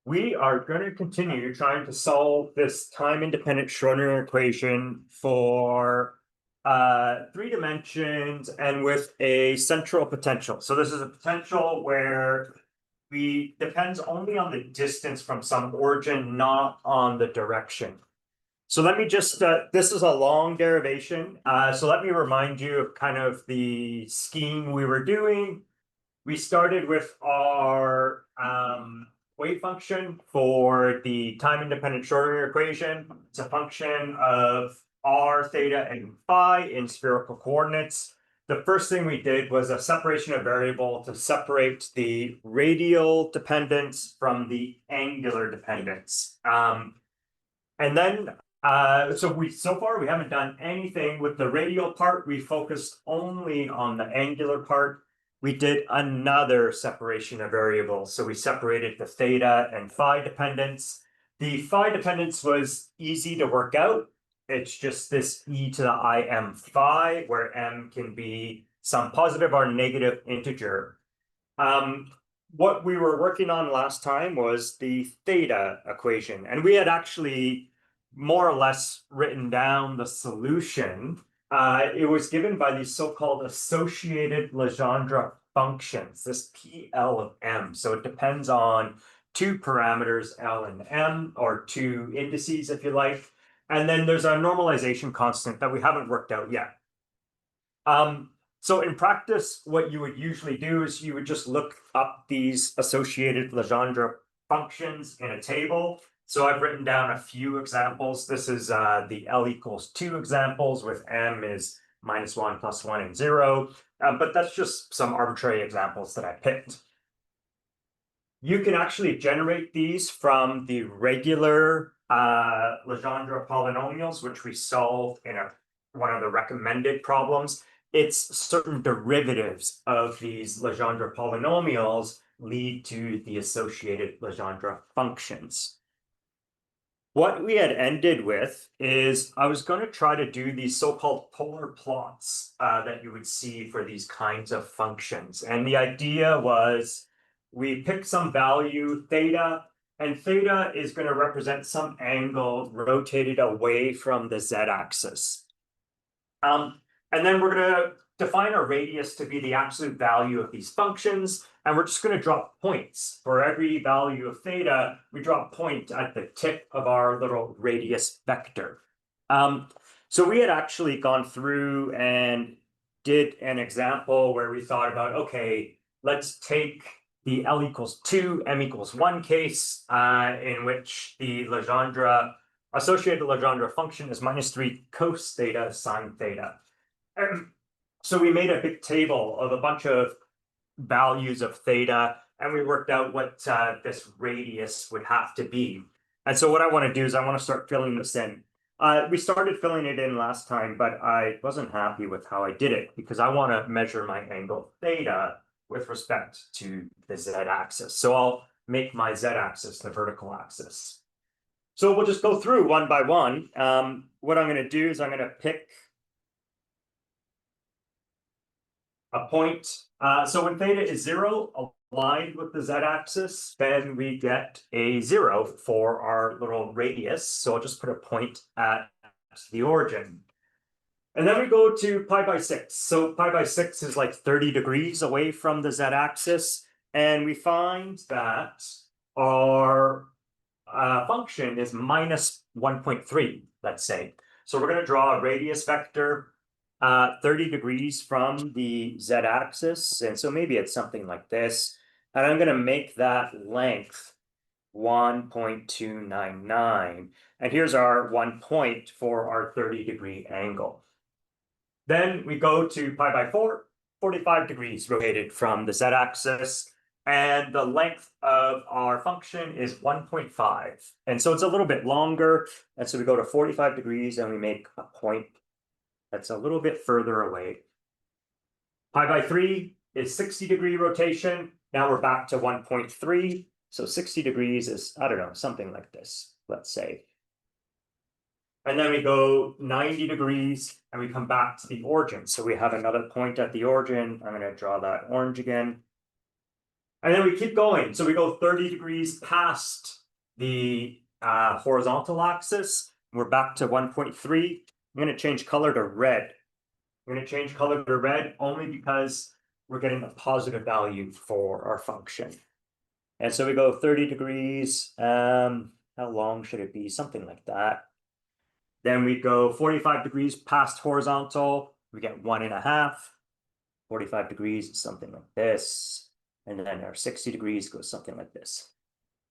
We are going to continue trying to solve this time-independent Schrodinger equation for 3 dimensions and with a central potential. So this is a potential where we depends only on the distance from some origin, not on the direction. So let me just, this is a long derivation. So let me remind you of kind of the scheme we were doing. We started with our wave function for the time-independent Schrodinger equation. It's a function of r, theta, and phi in spherical coordinates. The first thing we did was a separation of variable to separate the radial dependence from the angular dependence. And then, so far we haven't done anything with the radial part. We focused only on the angular part. We did another separation of variables. So we separated the theta and phi dependence. The phi dependence was easy to work out. It's just this e to the im phi, where m can be some positive or negative integer. What we were working on last time was the theta equation, and we had actually more or less written down the solution. It was given by these so-called associated Legendre functions, this PL of M. So it depends on 2 parameters, L and M, or 2 indices, if you like. And then there's a normalization constant that we haven't worked out yet. So in practice, what you would usually do is you would just look up these associated Legendre functions in a table. So I've written down a few examples. This is the L equals 2 examples with M is -1, +1, and 0. But that's just some arbitrary examples that I picked. You can actually generate these from the regular Legendre polynomials, which we solved in one of the recommended problems. It's certain derivatives of these Legendre polynomials lead to the associated Legendre functions. What we had ended with is I was going to try to do these so-called polar plots that you would see for these kinds of functions. And the idea was we pick some value, theta, and theta is going to represent some angle rotated away from the z-axis. And then we're going to define a radius to be the absolute value of these functions. And we're just going to drop points. For every value of theta, we drop a point at the tip of our little radius vector. So we had actually gone through and did an example where we thought about, okay, let's take the L equals 2, M equals 1 case, in which the associated Legendre function is -3 cos theta sine theta. So we made a big table of a bunch of values of theta, and we worked out what this radius would have to be. And so what I want to do is I want to start filling this in. We started filling it in last time, but I wasn't happy with how I did it because I want to measure my angle theta with respect to the z-axis. So I'll make my z-axis the vertical axis. So we'll just go through one by one. What I'm going to do is I'm going to pick a point. So when theta is 0 aligned with the z-axis, then we get a 0 for our little radius. So I'll just put a point at the origin. And then we go to pi by 6. So pi by 6 is like 30 degrees away from the z-axis. And we find that our function is -1.3, let's say. So we're going to draw a radius vector 30 degrees from the z-axis. And so maybe it's something like this. And I'm going to make that length 1.299. And here's our 1 point for our 30-degree angle. Then we go to pi by 4, 45 degrees rotated from the z-axis. And the length of our function is 1.5. And so it's a little bit longer. And so we go to 45 degrees and we make a point that's a little bit further away. Pi by 3 is 60-degree rotation. Now we're back to 1.3. So 60 degrees is, I don't know, something like this, let's say. And then we go 90 degrees and we come back to the origin. So we have another point at the origin. I'm going to draw that orange again. And then we keep going. So we go 30 degrees past the horizontal axis. We're back to 1.3. I'm going to change color to red. I'm going to change color to red only because we're getting a positive value for our function. And so we go 30 degrees. How long should it be? Something like that. Then we go 45 degrees past horizontal. We get 1.5. 45 degrees, something like this. And then our 60 degrees goes something like this.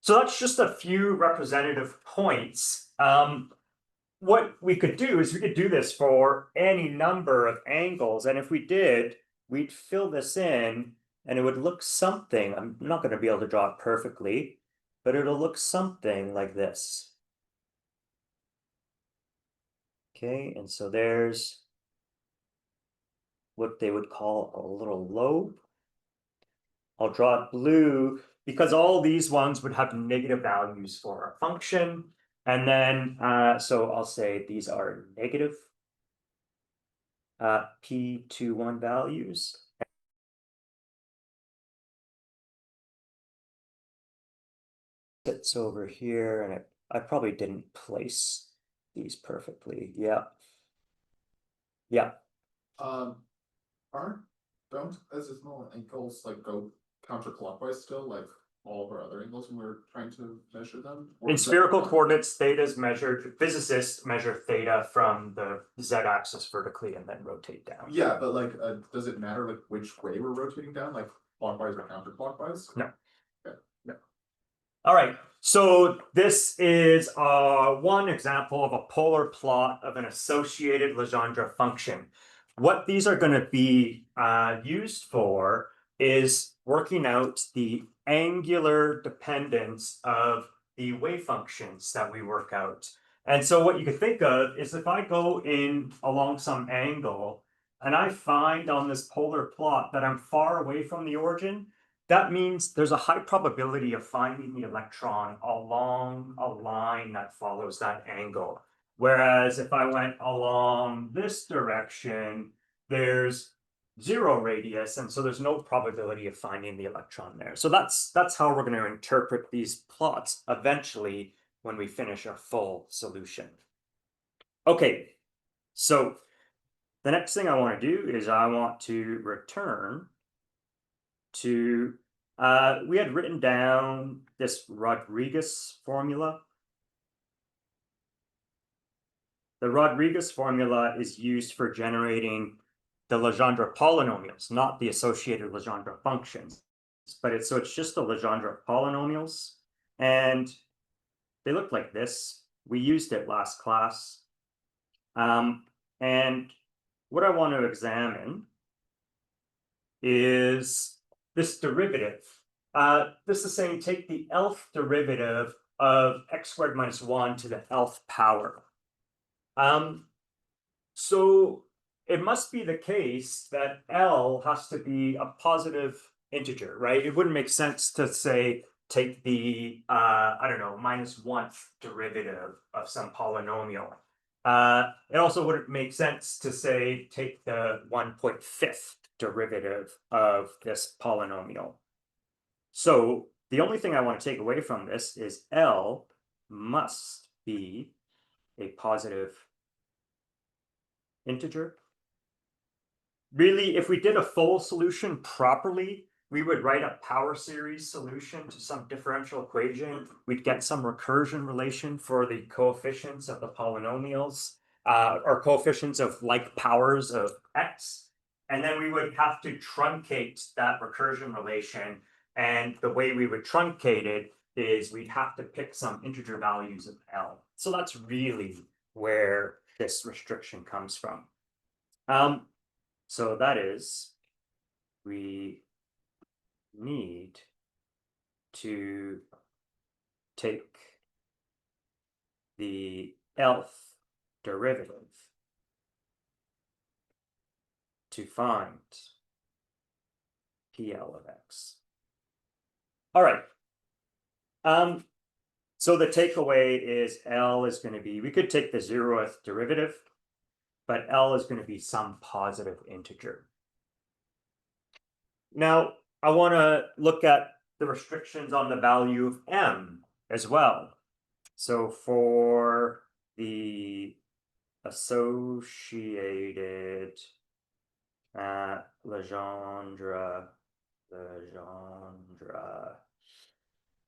So that's just a few representative points. What we could do is we could do this for any number of angles. And if we did, we'd fill this in and it would look something. I'm not going to be able to draw it perfectly, but it'll look something like this. Okay, and so there's what they would call a little lobe. I'll draw it blue because all these ones would have negative values for our function. And then, so I'll say these are negative p21 values. It's over here, and I probably didn't place these perfectly. Yeah. Yeah. Don't azimuthal angles like go counterclockwise still, like all of our other angles when we're trying to measure them? In spherical coordinates, theta is measured, physicists measure theta from the z-axis vertically and then rotate down. Yeah, but like, does it matter like which way we're rotating down, like clockwise or counterclockwise? No. Okay. No. All right, so this is one example of a polar plot of an associated Legendre function. What these are going to be used for is working out the angular dependence of the wave functions that we work out. And so what you could think of is if I go in along some angle and I find on this polar plot that I'm far away from the origin, that means there's a high probability of finding the electron along a line that follows that angle. Whereas if I went along this direction, there's 0 radius, and so there's no probability of finding the electron there. So that's how we're going to interpret these plots eventually when we finish our full solution. Okay, so the next thing I want to do is I want to return to, we had written down this Rodriguez formula. The Rodriguez formula is used for generating the Legendre polynomials, not the associated Legendre functions. But it's just the Legendre polynomials. And they look like this. We used it last class. And what I want to examine is this derivative. This is saying take the nth derivative of x squared minus 1 to the nth power. So it must be the case that L has to be a positive integer, right? It wouldn't make sense to say take the, I don't know, -1th derivative of some polynomial. It also wouldn't make sense to say take the 1.5th derivative of this polynomial. So the only thing I want to take away from this is L must be a positive integer. Really, if we did a full solution properly, we would write a power series solution to some differential equation. We'd get some recursion relation for the coefficients of the polynomials, or coefficients of like powers of x. And then we would have to truncate that recursion relation. And the way we would truncate it is we'd have to pick some integer values of L. So that's really where this restriction comes from. So that is, we need to take the nth derivative to find PL of x. All right. So the takeaway is L is going to be, we could take the 0th derivative, but L is going to be some positive integer. Now, I want to look at the restrictions on the value of m as well. So for the associated Legendre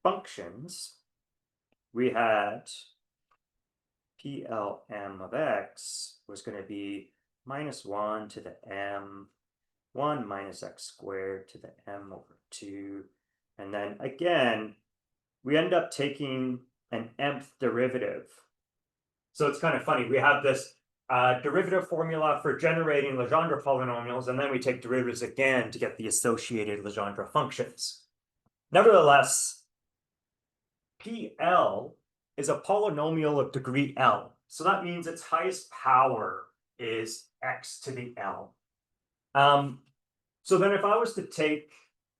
functions, we had PLM of x was going to be -1 to the m, 1 minus x squared to the m over 2. And then again, we end up taking an mth derivative. So it's kind of funny. We have this derivative formula for generating Legendre polynomials, and then we take derivatives again to get the associated Legendre functions. Nevertheless, PL is a polynomial of degree L. So that means its highest power is x to the L. So then if I was to take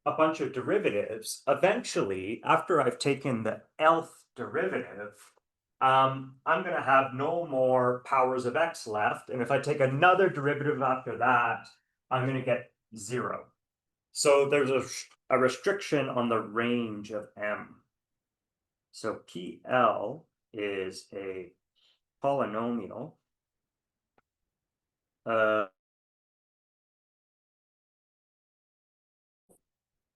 a bunch of derivatives, eventually, after I've taken the Lth derivative, I'm going to have no more powers of x left. And if I take another derivative after that, I'm going to get 0. So there's a restriction on the range of m. So PL is a polynomial.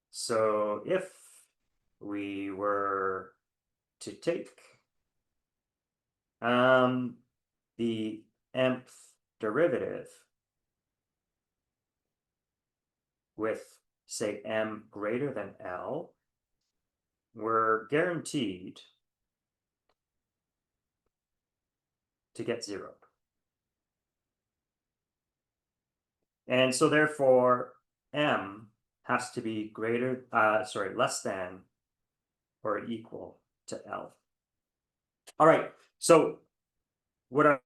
So if we were to take the mth derivative with, say, m greater than L, we're guaranteed to get 0. And so therefore, m has to be less than or equal to L. All right, so what I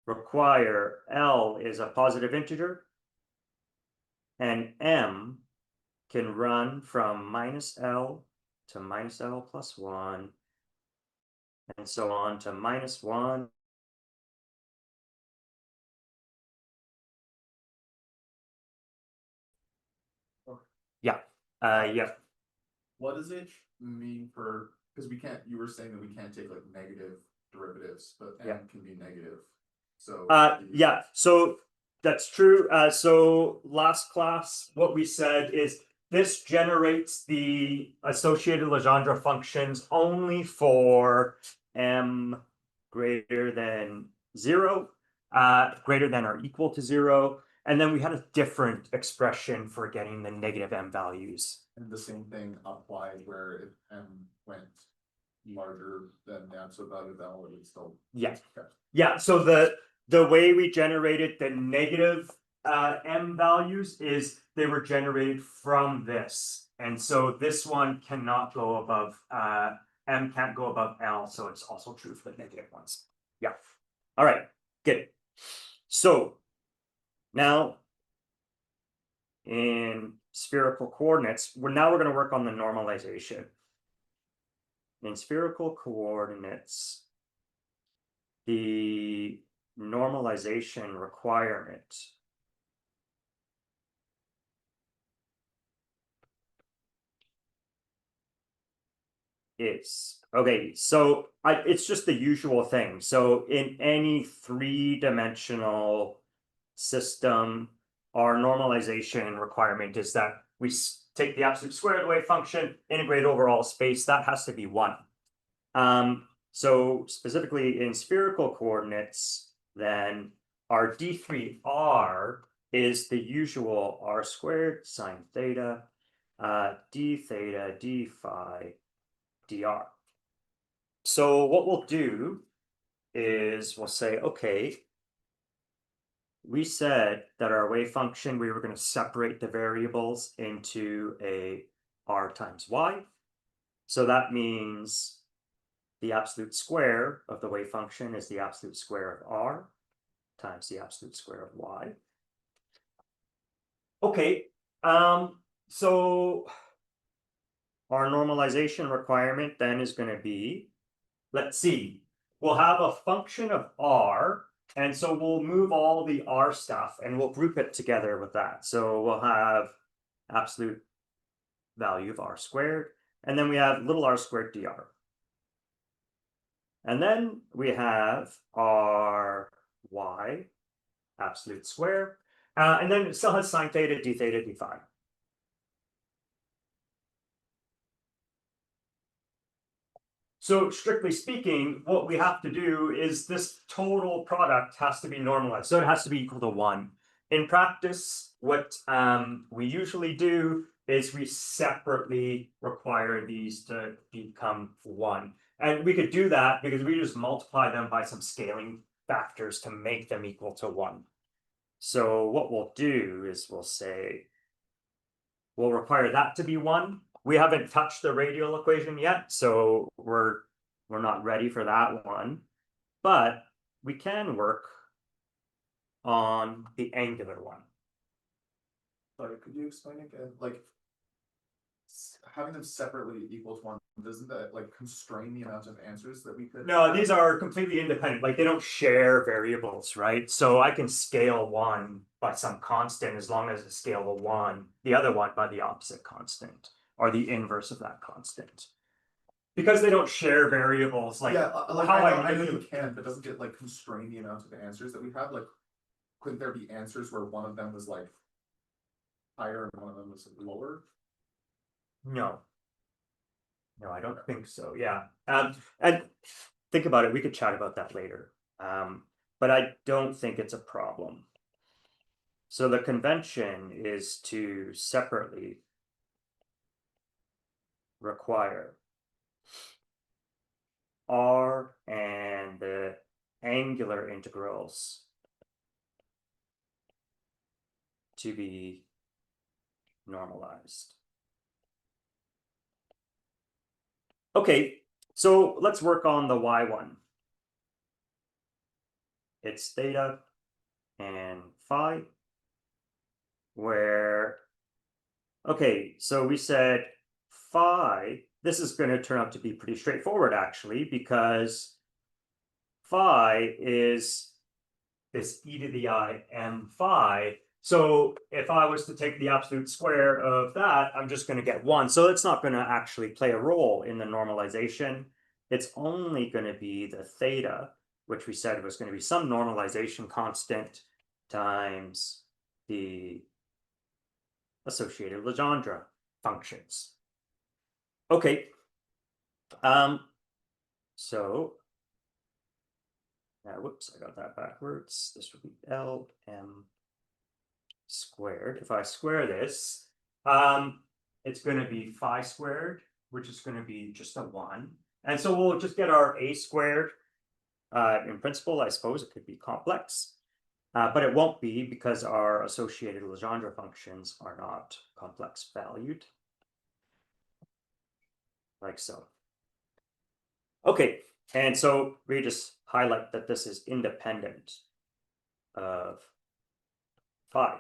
require, L is a positive integer, and m can run from -L to -L plus 1, and so on to -1. Yeah, yeah. What does it mean for, because we can't, you were saying that we can't take like negative derivatives, but Yeah. m can be negative. So yeah, so that's true. So last class, what we said is this generates the associated Legendre functions only for m greater than 0, greater than or equal to 0. And then we had a different expression for getting the negative m values. and the same thing applied where if m went larger than the absolute value of L, it would still. Yeah. Okay. Yeah, so the way we generated the negative m values is they were generated from this. And so this one cannot go above, m can't go above L, so it's also true for the negative ones. Yeah. All right, good. So now in spherical coordinates, we're going to work on the normalization. In spherical coordinates, the normalization requirement is, okay, so it's just the usual thing. So in any 3-dimensional system, our normalization requirement is that we take the absolute square of the wave function, integrate over all space. That has to be 1. So specifically in spherical coordinates, then our d3r is the usual r squared sine theta, d theta, d phi, dr. So what we'll do is we'll say, okay, we said that our wave function, we were going to separate the variables into a r times y. So that means the absolute square of the wave function is the absolute square of r times the absolute square of y. Okay, so our normalization requirement then is going to be, let's see, we'll have a function of r And so we'll move all the r stuff and we'll group it together with that. So we'll have absolute value of r squared, and then we have little r squared dr. And then we have our y absolute square, and then it still has sine theta, d theta, d phi. So strictly speaking, what we have to do is this total product has to be normalized. So it has to be equal to 1. In practice, what we usually do is we separately require these to become 1. And we could do that because we just multiply them by some scaling factors to make them equal to 1. So what we'll do is we'll say, we'll require that to be 1. We haven't touched the radial equation yet, so we're not ready for that one. But we can work on the angular one. Sorry, could you explain again? Like having them separately equal to 1, doesn't that like constrain the amount of answers that we could? No, these are completely independent. Like they don't share variables, right? So I can scale one by some constant as long as I scale the one, the other one by the opposite constant or the inverse of that constant. Because they don't share variables, like yeah, like how I know you can, but doesn't it like constrain the amount of answers that we have? Like, couldn't there be answers where one of them was like higher and one of them was lower? No. No, I don't think so. Yeah. And think about it, we could chat about that later. But I don't think it's a problem. So the convention is to separately require r and the angular integrals to be normalized. Okay, so let's work on the y one. It's theta and phi, where, okay, so we said phi, this is going to turn out to be pretty straightforward actually, because phi is this e to the I m phi. So if I was to take the absolute square of that, I'm just going to get 1. So it's not going to actually play a role in the normalization. It's only going to be the theta, which we said was going to be some normalization constant times the associated Legendre functions. Okay. So now, whoops, I got that backwards. This would be Lm squared. If I square this, it's going to be phi squared, which is going to be just a 1. And so we'll just get our a squared. In principle, I suppose it could be complex, but it won't be because our associated Legendre functions are not complex valued. Like so. Okay, and so we just highlight that this is independent of phi.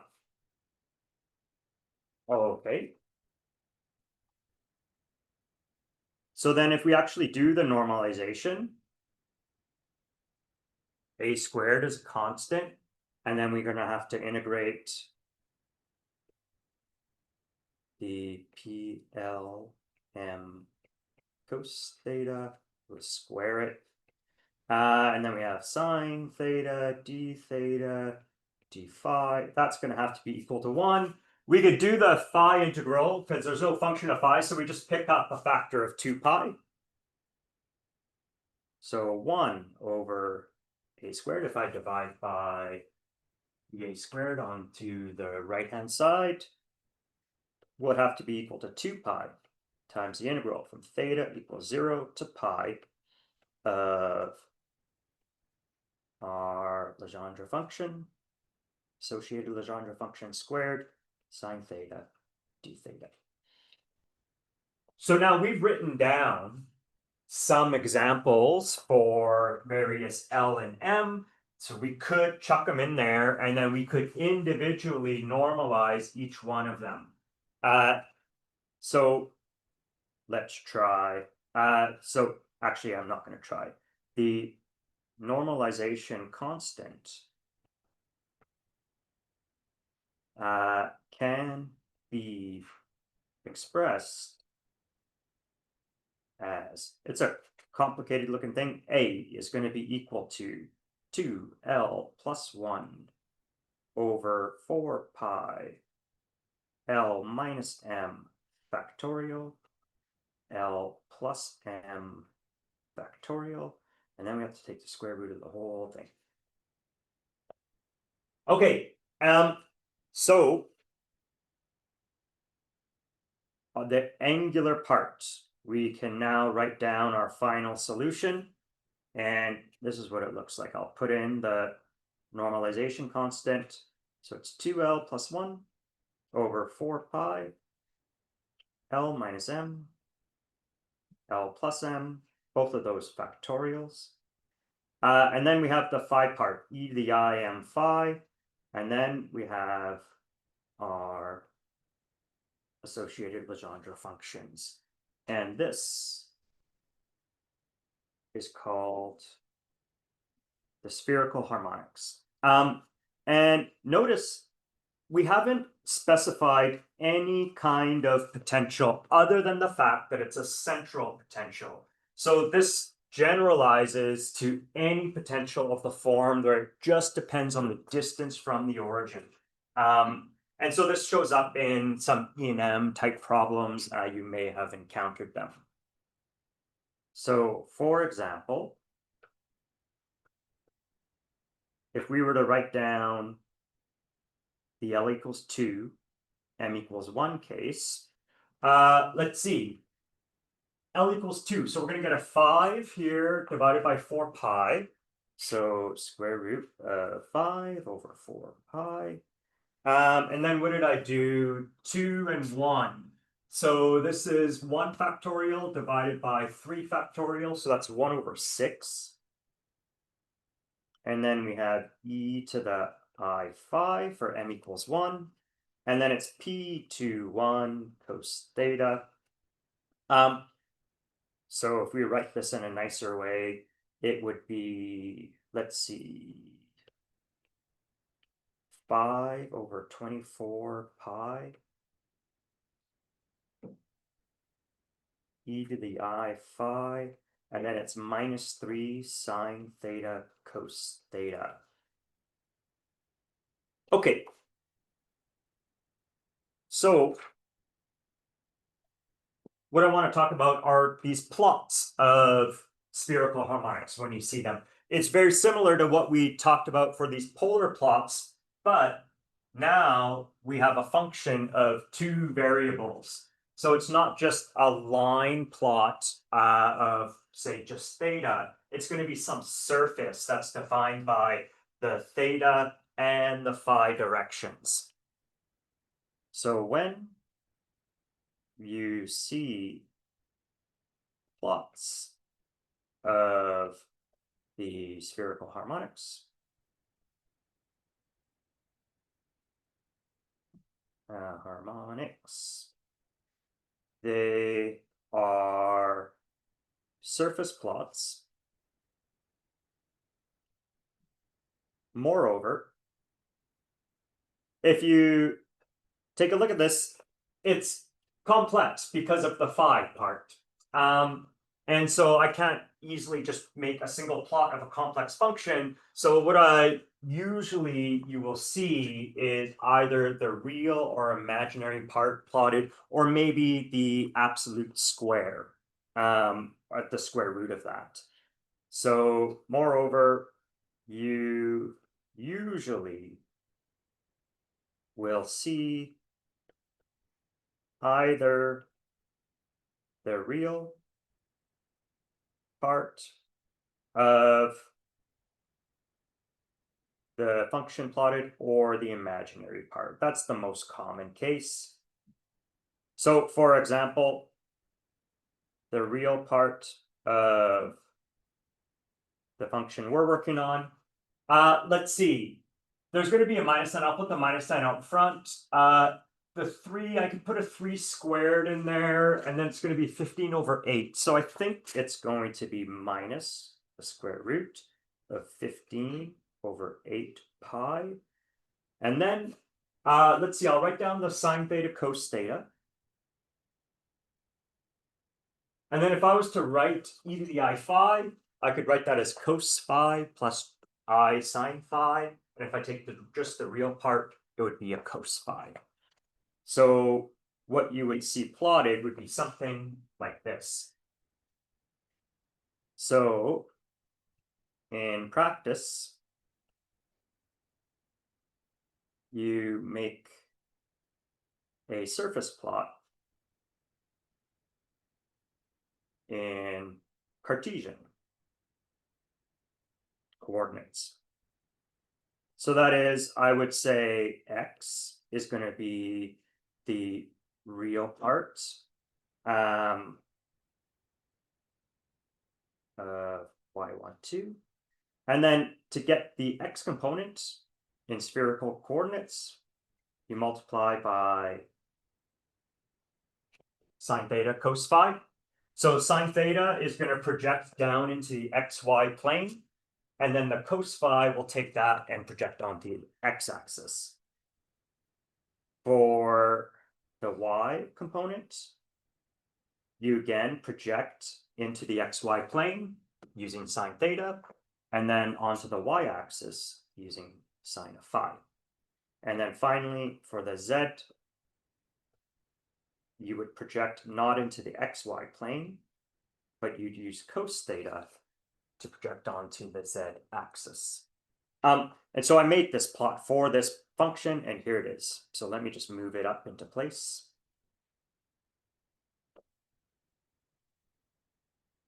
Okay. So then if we actually do the normalization, a squared is a constant, and then we're going to have to integrate the PLM cos theta, we'll square it. And then we have sine theta, d theta, d phi. That's going to have to be equal to 1. We could do the phi integral because there's no function of phi, so we just pick up a factor of 2 pi. So 1 over a squared, if I divide by the a squared onto the right-hand side, would have to be equal to 2 pi times the integral from theta equals 0 to pi of our Legendre function, associated Legendre function squared, sine theta, d theta. So now we've written down some examples for various L and M. So we could chuck them in there, and then we could individually normalize each one of them. So let's try. So actually, I'm not going to try. The normalization constant can be expressed as, it's a complicated looking thing, A is going to be equal to 2L plus 1 over 4 pi L minus m factorial L plus m factorial, and then we have to take the square root of the whole thing. Okay, so on the angular part, we can now write down our final solution, and this is what it looks like. I'll put in the normalization constant, so it's 2L plus 1 over 4 pi L minus m L plus m, both of those factorials. And then we have the phi part, e to the I m phi, and then we have our associated Legendre functions. And this is called the spherical harmonics. And notice we haven't specified any kind of potential other than the fact that it's a central potential. So this generalizes to any potential of the form where it just depends on the distance from the origin. And so this shows up in some E&M type problems. You may have encountered them. So for example, if we were to write down the L equals 2, M equals 1 case, let's see, L equals 2. So we're going to get a 5 here divided by 4 pi. So square root of 5 over 4 pi. And then what did I do? 2 and 1. So this is 1 factorial divided by 3 factorial. So that's 1 over 6. And then we have e to the I phi for m equals 1. And then it's p to 1 cos theta. So if we write this in a nicer way, it would be, let's see, 5 over 24 pi e to the I phi, and then it's minus 3 sine theta cos theta. Okay. So what I want to talk about are these plots of spherical harmonics when you see them. It's very similar to what we talked about for these polar plots, but now we have a function of 2 variables. So it's not just a line plot of, say, just theta. It's going to be some surface that's defined by the theta and the phi directions. So when you see plots of the spherical harmonics, they are surface plots. Moreover, if you take a look at this, it's complex because of the phi part. And so I can't easily just make a single plot of a complex function. So what you will see is either the real or imaginary part plotted, or maybe the absolute square, at the square root of that. So moreover, you usually will see either the real part of the function plotted or the imaginary part. That's the most common case. So for example, the real part of the function we're working on, let's see, there's going to be a minus sign. I'll put the minus sign out front. The 3, I could put a 3 squared in there, and then it's going to be 15 over 8. So I think it's going to be minus the square root of 15 over 8 pi. And then, let's see, I'll write down the sine theta cos theta. And then if I was to write e to the I phi, I could write that as cos phi plus I sine phi. And if I take just the real part, it would be a cos phi. So what you would see plotted would be something like this. So in practice, you make a surface plot in Cartesian coordinates. So that is, I would say x is going to be the real part y12. And then to get the x component in spherical coordinates, you multiply by sine theta cos phi. So sine theta is going to project down into the xy plane, and then the cos phi will take that and project onto the x-axis. For the y component, you again project into the xy plane using sine theta, and then onto the y-axis using sine of phi. And then finally, for the z, you would project not into the xy plane, but you'd use cos theta to project onto the z-axis. And so I made this plot for this function, and here it is. So let me just move it up into place.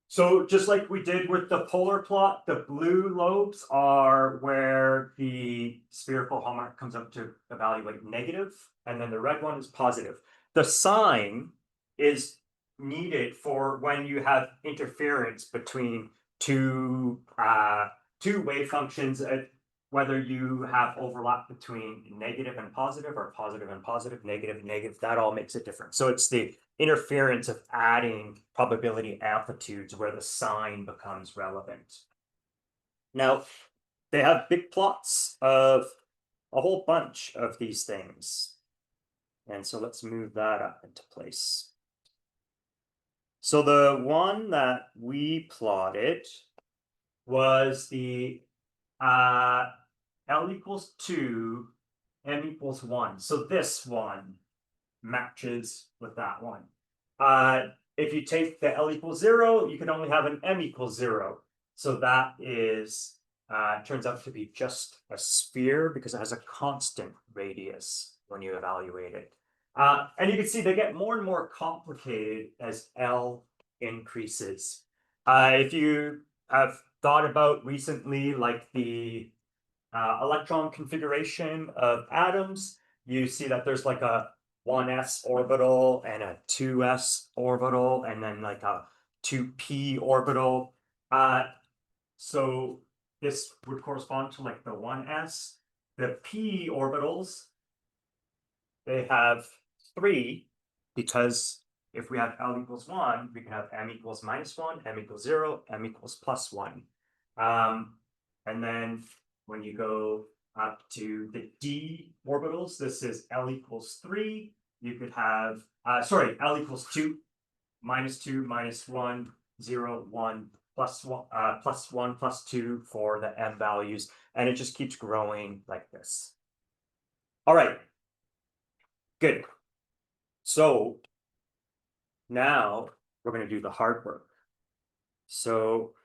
So just like we did with the polar plot, the blue lobes are where the spherical harmonic comes up to evaluate negative, and then the red one is positive. The sign is needed for when you have interference between two wave functions, whether you have overlap between negative and positive, or positive and positive, negative and negative. That all makes a difference. So it's the interference of adding probability amplitudes where the sign becomes relevant. Now, they have big plots of a whole bunch of these things. And so let's move that up into place. So the one that we plotted was the L equals 2, M equals 1. So this one matches with that one. If you take the L equals 0, you can only have an M equals 0. So that is, turns out to be just a sphere because it has a constant radius when you evaluate it. And you can see they get more and more complicated as L increases. If you have thought about recently, like the electron configuration of atoms, you see that there's like a 1s orbital and a 2s orbital, and then like a 2p orbital. So this would correspond to like the 1s. The p orbitals, they have 3, because if we have L equals 1, we can have M equals -1, M equals 0, M equals +1. And then when you go up to the d orbitals, this is L equals 3. You could have, L equals 2, -2, -1, 0, 1, +1, +1, +2 for the M values. And it just keeps growing like this. All right. Good. So now we're going to do the hard work. So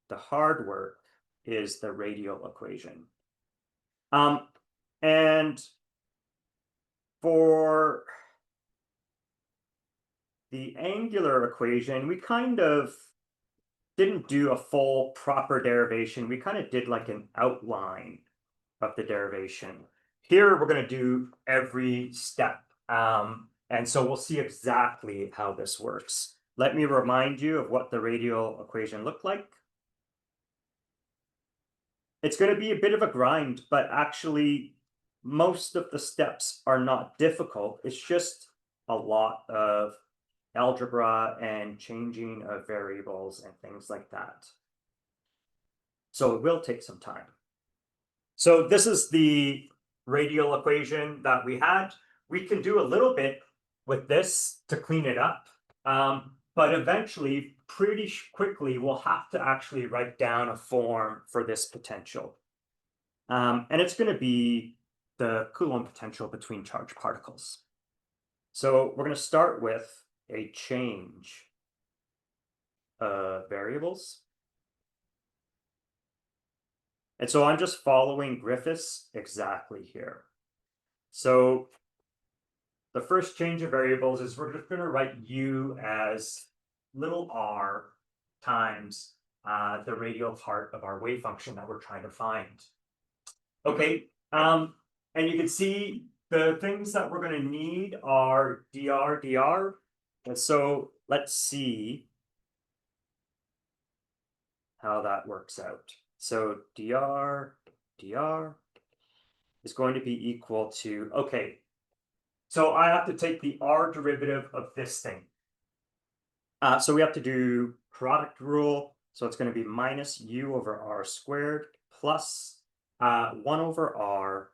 the hard work is the radial equation. And for the angular equation, we kind of didn't do a full proper derivation. We kind of did like an outline of the derivation. Here, we're going to do every step. And so we'll see exactly how this works. Let me remind you of what the radial equation looked like. It's going to be a bit of a grind, but actually most of the steps are not difficult. It's just a lot of algebra and changing of variables and things like that. So it will take some time. So this is the radial equation that we had. We can do a little bit with this to clean it up. But eventually, pretty quickly, we'll have to actually write down a form for this potential. And it's going to be the Coulomb potential between charged particles. So we're going to start with a change of variables. And so I'm just following Griffiths exactly here. So the first change of variables is we're just going to write u as little r times the radial part of our wave function that we're trying to find. Okay, and you can see the things that we're going to need are dr. And so let's see how that works out. So dr is going to be equal to, okay, so I have to take the r derivative of this thing. So we have to do product rule. So it's going to be minus u over r squared plus 1 over r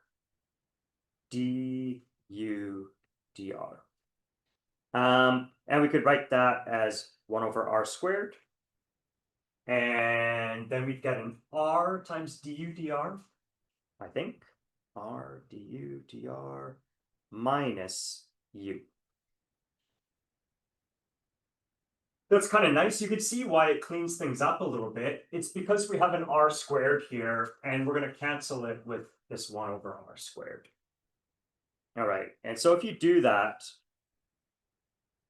du dr. And we could write that as 1 over r squared. And then we'd get an r times du dr, I think. R du dr minus u. That's kind of nice. You can see why it cleans things up a little bit. It's because we have an r squared here, and we're going to cancel it with this 1 over r squared. All right, and so if you do that,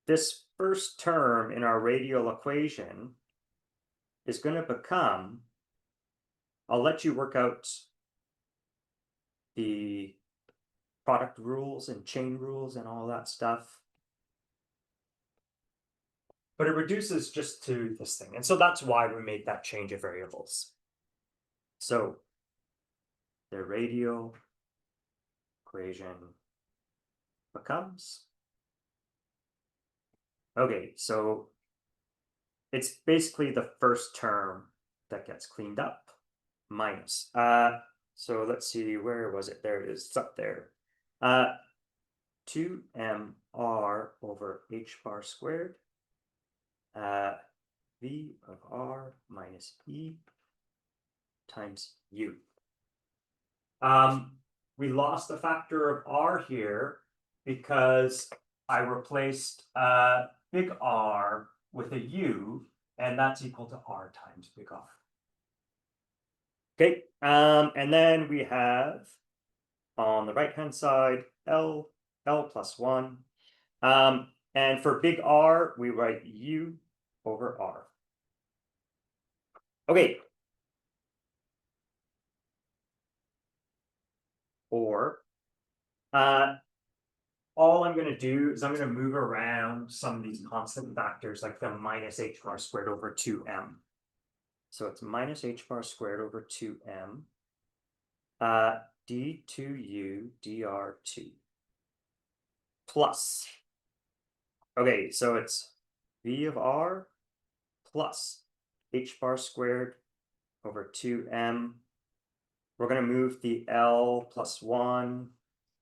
this first term in our radial equation is going to become, I'll let you work out the product rules and chain rules and all that stuff. But it reduces just to this thing. And so that's why we made that change of variables. So the radial equation becomes, okay, so it's basically the first term that gets cleaned up minus. So let's see, where was it? There it is, it's up there. 2mr over h bar squared. V of r minus e times u. We lost a factor of r here because I replaced big R with a u, and that's equal to r times big R. Okay, and then we have on the right-hand side L plus 1. And for big R, we write u over r. Okay. Or all I'm going to do is I'm going to move around some of these constant factors like the minus h bar squared over 2m. So it's minus h bar squared over 2m d2u dr2 plus. Okay, so it's v of r plus h bar squared over 2m. We're going to move the L plus 1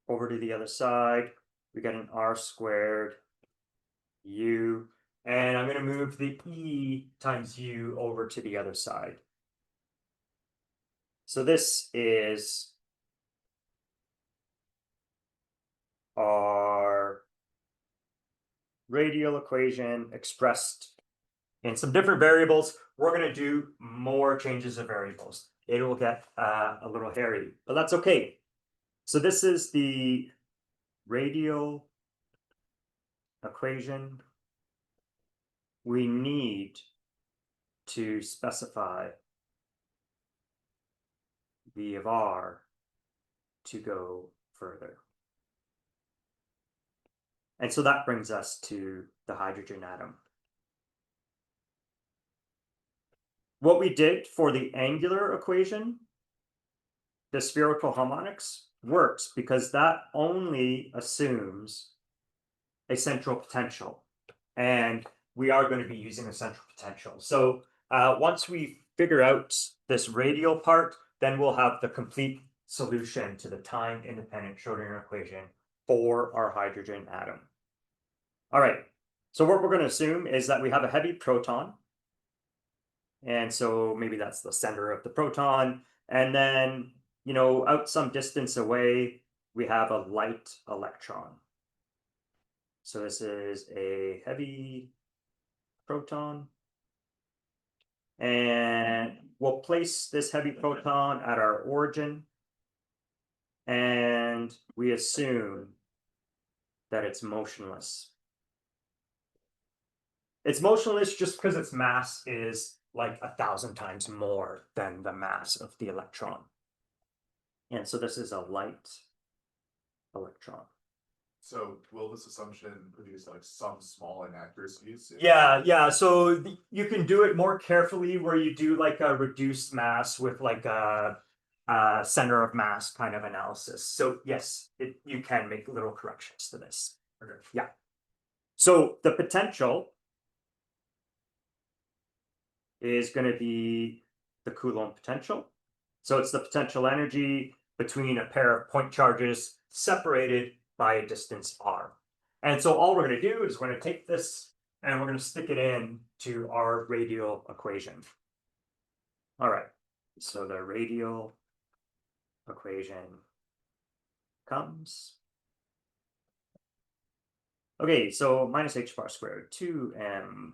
over to the other side. We get an r squared u. And I'm going to move the e times u over to the other side. So this is our radial equation expressed in some different variables. We're going to do more changes of variables. It will get a little hairy, but that's okay. So this is the radial equation. We need to specify v of r to go further. And so that brings us to the hydrogen atom. What we did for the angular equation, the spherical harmonics, works because that only assumes a central potential. And we are going to be using a central potential. So once we figure out this radial part, then we'll have the complete solution to the time-independent Schrodinger equation for our hydrogen atom. All right, so what we're going to assume is that we have a heavy proton. And so maybe that's the center of the proton. And then, you know, out some distance away, we have a light electron. So this is a heavy proton. And we'll place this heavy proton at our origin. And we assume that it's motionless. It's motionless just because its mass is like 1,000 times more than the mass of the electron. And so this is a light electron. So will this assumption produce like some small inaccuracies? Yeah. So you can do it more carefully where you do like a reduced mass with like a center of mass kind of analysis. So yes, you can make little corrections to this. Okay. Yeah. So the potential is going to be the Coulomb potential. So it's the potential energy between a pair of point charges separated by a distance r. And so all we're going to do is we're going to take this and we're going to stick it in to our radial equation. All right, so the radial equation comes. Okay, so minus h bar squared 2m.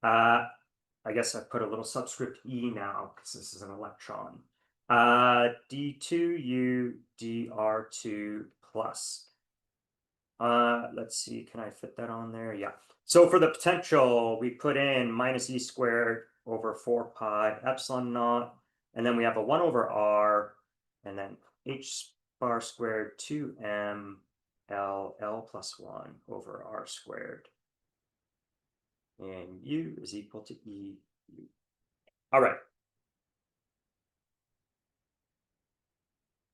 I guess I put a little subscript e now because this is an electron. d2u dr2 plus. Let's see, can I fit that on there? Yeah. So for the potential, we put in minus e squared over 4 pi epsilon naught, and then we have a 1 over r, and then h bar squared 2m l plus 1 over r squared. And u is equal to e u. All right.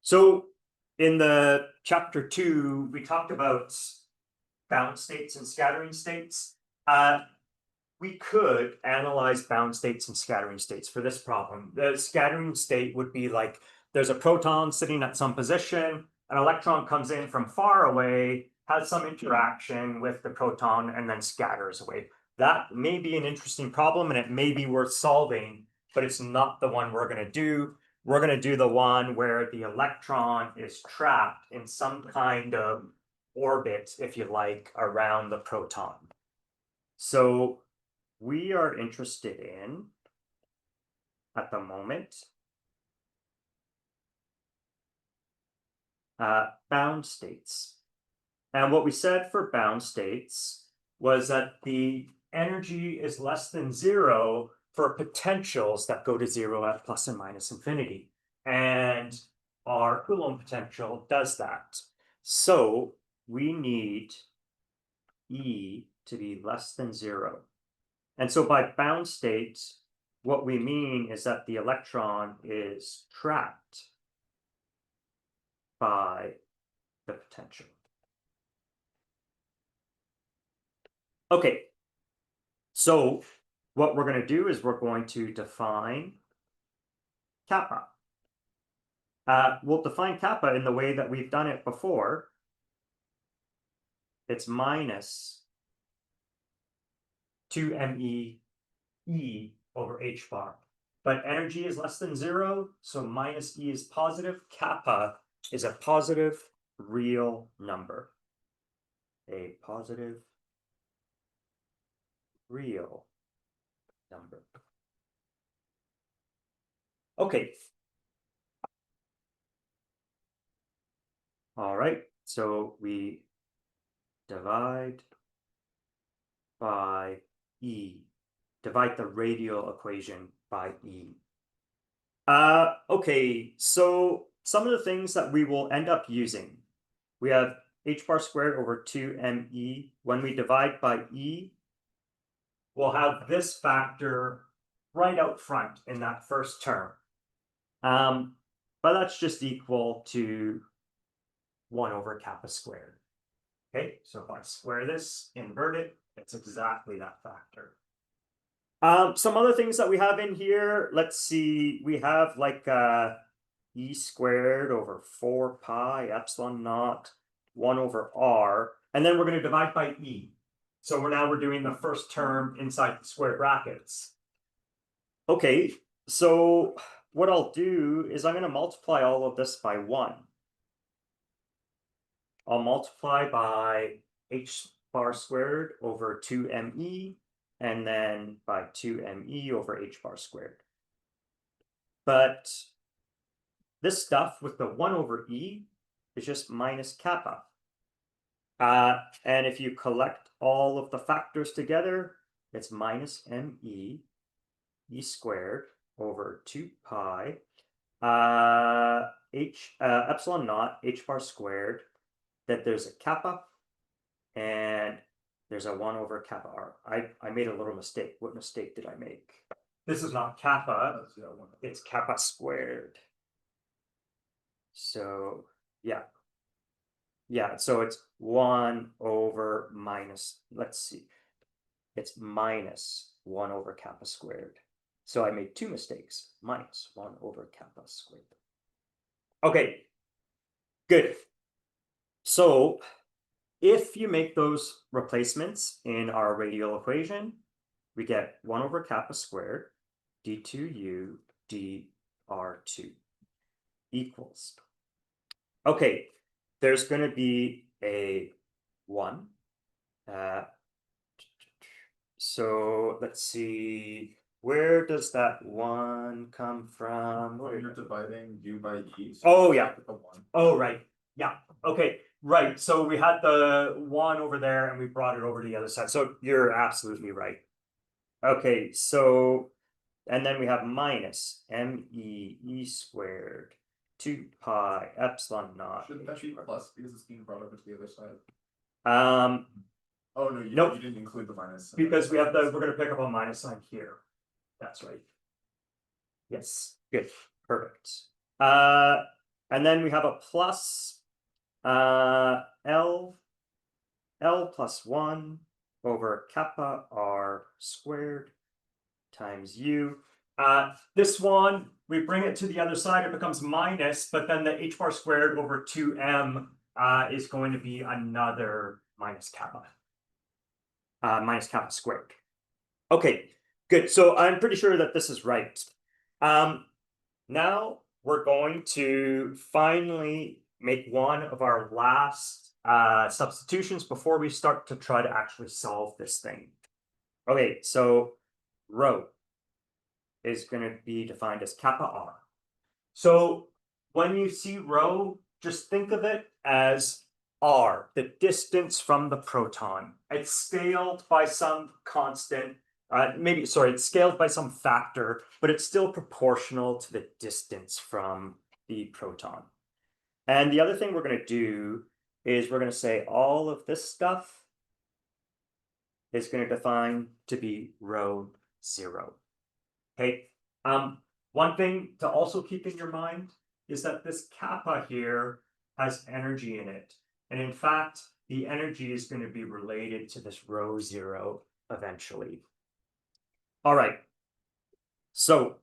So in the chapter 2, we talked about bound states and scattering states. We could analyze bound states and scattering states for this problem. The scattering state would be like there's a proton sitting at some position, an electron comes in from far away, has some interaction with the proton, and then scatters away. That may be an interesting problem and it may be worth solving, but it's not the one we're going to do. We're going to do the one where the electron is trapped in some kind of orbit, if you like, around the proton. So we are interested in, at the moment, bound states. And what we said for bound states was that the energy is less than 0 for potentials that go to 0 at plus and minus infinity. And our Coulomb potential does that. So we need E to be less than 0. And so by bound state, what we mean is that the electron is trapped by the potential. Okay, so what we're going to do is we're going to define kappa. We'll define kappa in the way that we've done it before. It's minus 2me e over h bar. But energy is less than 0, so minus e is positive. Kappa is a positive real number. A positive real number. Okay. All right, so we divide by E. Divide the radial equation by E. Okay, so some of the things that we will end up using. We have h bar squared over 2me. When we divide by E, we'll have this factor right out front in that first term. But that's just equal to 1 over kappa squared. Okay, so if I square this, invert it, it's exactly that factor. Some other things that we have in here, let's see, we have like e squared over 4 pi epsilon naught 1 over r, and then we're going to divide by e. So we're doing the first term inside the square brackets. Okay, so what I'll do is I'm going to multiply all of this by 1. I'll multiply by h bar squared over 2me, and then by 2me over h bar squared. But this stuff with the 1 over e is just minus kappa. And if you collect all of the factors together, it's minus me e squared over 2 pi epsilon naught h bar squared, that there's a kappa and there's a 1 over kappa r. I made a little mistake. What mistake did I make? This is not kappa, it's kappa squared. So yeah. Yeah, so it's 1 over minus, let's see, it's minus 1 over kappa squared. So I made 2 mistakes, minus 1 over kappa squared. Okay, good. So if you make those replacements in our radial equation, we get 1 over kappa squared d2u dr2 equals. Okay, there's going to be a 1. So let's see, where does that 1 come from? When you're dividing u by e. So Oh, yeah. the 1. Oh, right. Yeah. Okay. Right. So we had the 1 over there and we brought it over to the other side. So you're absolutely right. Okay. So, and then we have minus me e squared 2 pi epsilon naught. Shouldn't that be plus because it's being brought over to the other side? Oh, no, nope. You didn't include the minus. Because we're going to pick up a minus sign here. That's right. Yes. Good. Perfect. And then we have a plus L plus 1 over kappa r squared times u. This one, we bring it to the other side, it becomes minus, but then the h bar squared over 2m is going to be another minus kappa squared. Okay, good. So I'm pretty sure that this is right. Now we're going to finally make one of our last substitutions before we start to try to actually solve this thing. Okay, so rho is going to be defined as kappa r. So when you see rho, just think of it as r, the distance from the proton. It's scaled by some constant. It's scaled by some factor, but it's still proportional to the distance from the proton. And the other thing we're going to do is we're going to say all of this stuff is going to define to be rho 0. Okay. One thing to also keep in your mind is that this kappa here has energy in it. And in fact, the energy is going to be related to this rho 0 eventually. All right. So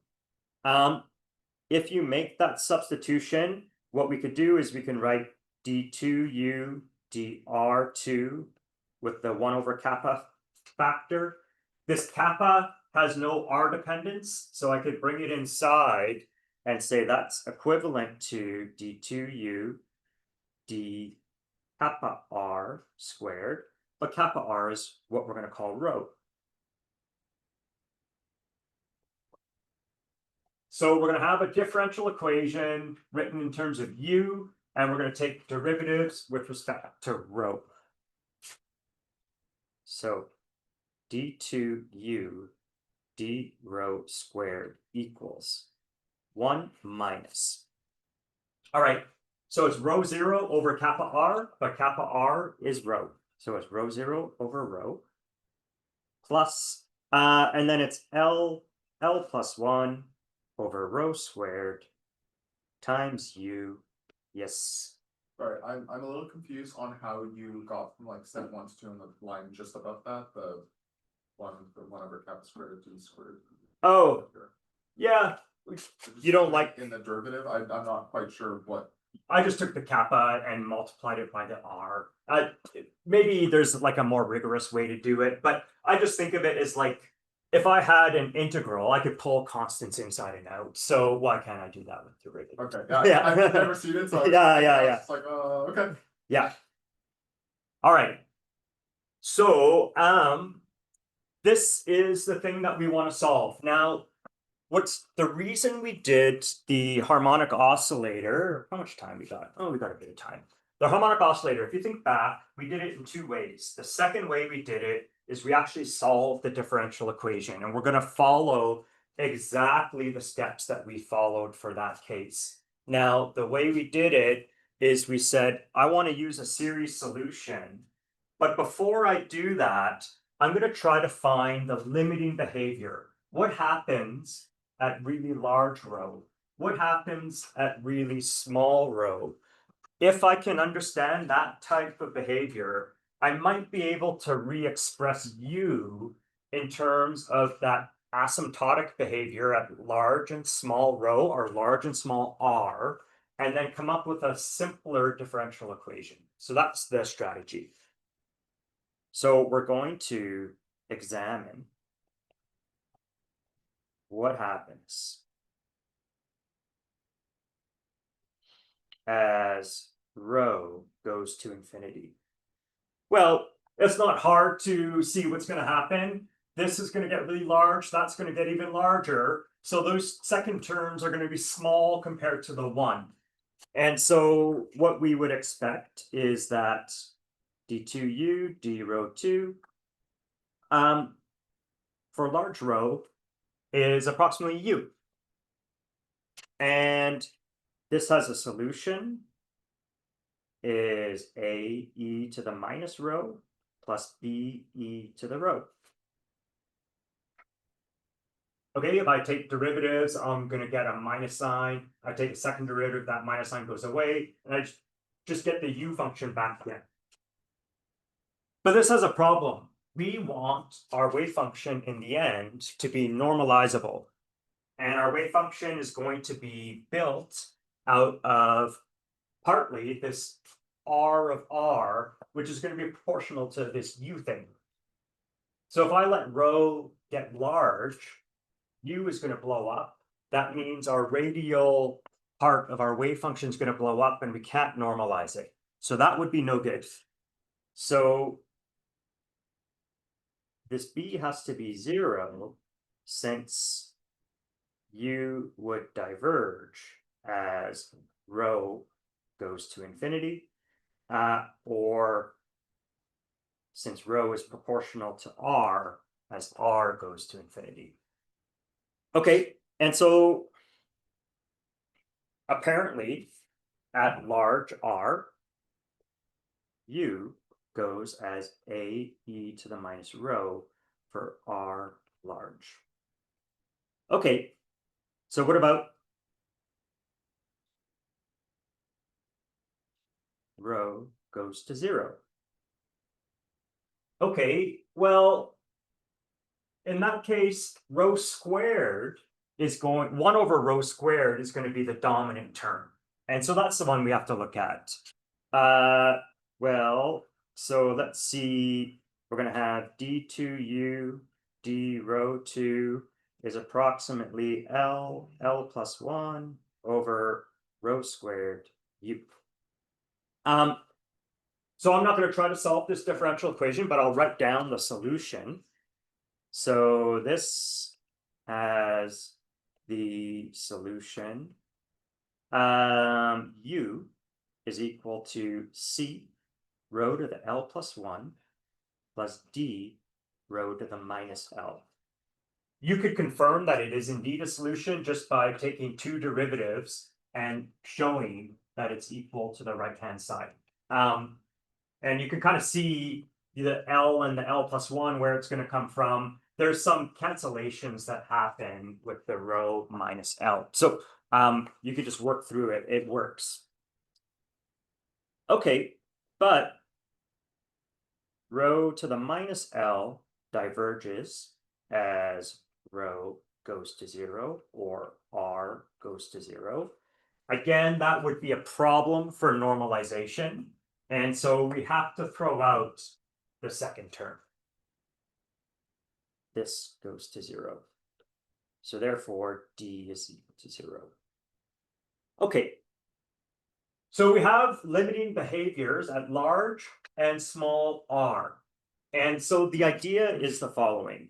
if you make that substitution, what we could do is we can write d2u dr2 with the 1 over kappa factor. This kappa has no r dependence, so I could bring it inside and say that's equivalent to d2u d kappa r squared, but kappa r is what we're going to call rho. So we're going to have a differential equation written in terms of u, and we're going to take derivatives with respect to rho. So d2u d rho squared equals 1 minus. All right, so it's rho 0 over kappa r, but kappa r is rho. So it's rho 0 over rho plus, and then it's L plus 1 over rho squared times u. Yes. Sorry, I'm a little confused on how you got from like step 1 to 2 in the line just above that. one over kappa squared d squared. Oh, yeah. You don't like, in the derivative? I'm not quite sure what. I just took the kappa and multiplied it by the r. Maybe there's like a more rigorous way to do it, but I just think of it as like, if I had an integral, I could pull constants inside and out. So why can't I do that with derivative? Okay, yeah, Yeah. I've never seen it, so I was Yeah. It's like, okay. Yeah. All right. So, this is the thing that we want to solve. Now, what's the reason we did the harmonic oscillator? How much time we got? Oh, we got a bit of time. The harmonic oscillator, if you think back, we did it in two ways. The second way we did it is we actually solved the differential equation, and we're going to follow exactly the steps that we followed for that case. Now, the way we did it is we said, I want to use a series solution. But before I do that, I'm going to try to find the limiting behavior. What happens at really large rho? What happens at really small rho? If I can understand that type of behavior, I might be able to re-express u in terms of that asymptotic behavior at large and small rho or large and small r, and then come up with a simpler differential equation. So that's the strategy. So we're going to examine what happens as rho goes to infinity. Well, it's not hard to see what's going to happen. This is going to get really large. That's going to get even larger. So those second terms are going to be small compared to the one. And so what we would expect is that d2u, d rho 2, for large rho is approximately u. And this has a solution is a e to the minus rho plus b e to the rho. Okay, if I take derivatives, I'm going to get a minus sign. I take a second derivative, that minus sign goes away, and I just get the u function back again. But this has a problem. We want our wave function in the end to be normalizable. And our wave function is going to be built out of partly this r of r, which is going to be proportional to this u thing. So if I let rho get large, u is going to blow up. That means our radial part of our wave function is going to blow up and we can't normalize it. So that would be no good. So this b has to be 0 since u would diverge as rho goes to infinity, or since rho is proportional to r as r goes to infinity. Okay, and so apparently at large r, u goes as a e to the minus rho for r large. Okay, so what about rho goes to 0? Okay, well, in that case, rho squared is going, 1 over rho squared is going to be the dominant term. And so that's the one we have to look at. Well, so let's see, we're going to have d2u, d rho 2 is approximately L plus 1 over rho squared u. So I'm not going to try to solve this differential equation, but I'll write down the solution. So this has the solution. U is equal to C rho to the L plus 1 plus D rho to the minus L. You could confirm that it is indeed a solution just by taking two derivatives and showing that it's equal to the right-hand side. And you can kind of see the L and the L plus 1 where it's going to come from. There's some cancellations that happen with the rho minus L. So you could just work through it. It works. Okay, but rho to the minus L diverges as rho goes to 0 or r goes to 0. Again, that would be a problem for normalization. And so we have to throw out the second term. This goes to 0. So therefore, d is equal to 0. Okay. So we have limiting behaviors at large and small r. And so the idea is the following.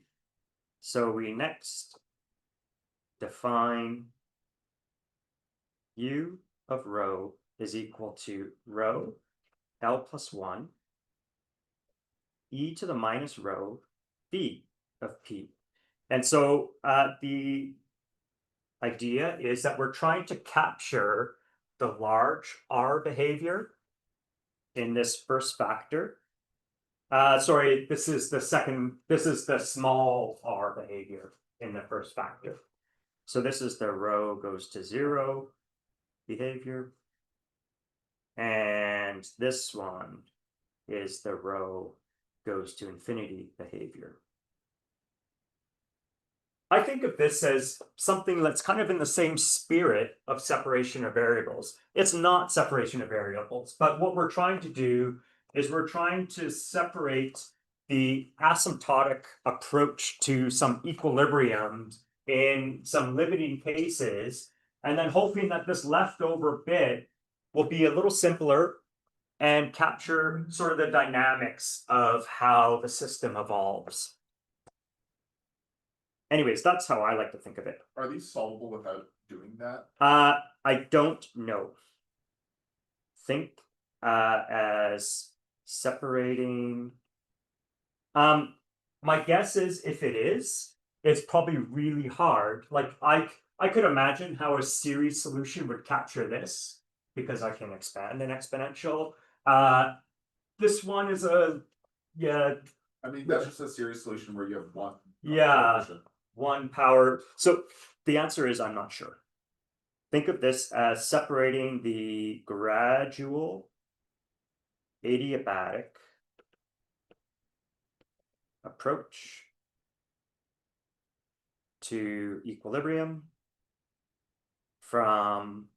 So we next define u of rho is equal to rho L plus 1 e to the minus rho b of p. And so the idea is that we're trying to capture the large R behavior in this first factor. Sorry, this is the small R behavior in the first factor. So this is the rho goes to 0 behavior. And this one is the rho goes to infinity behavior. I think of this as something that's kind of in the same spirit of separation of variables. It's not separation of variables, but what we're trying to do is we're trying to separate the asymptotic approach to some equilibrium in some limiting cases, and then hoping that this leftover bit will be a little simpler and capture sort of the dynamics of how the system evolves. Anyways, that's how I like to think of it. Are these solvable without doing that? I don't know. Think as separating. My guess is if it is, it's probably really hard. Like I could imagine how a series solution would capture this because I can expand an exponential. This one is yeah. I mean, that's just a series solution where you have one. Yeah. coefficient. One power. So the answer is I'm not sure. Think of this as separating the gradual adiabatic approach to equilibrium from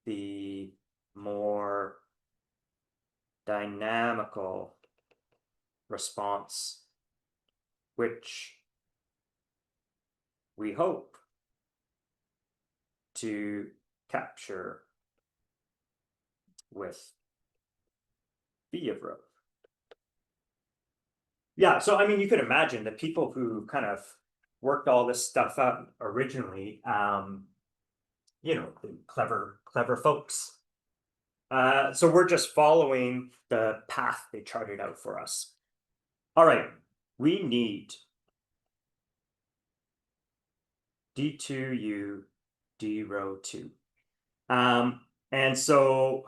the more dynamical response, which we hope to capture with B of rho. Yeah, so I mean, you could imagine the people who kind of worked all this stuff out originally, you know, clever folks. So we're just following the path they charted out for us. All right, we need d2u d rho 2. And so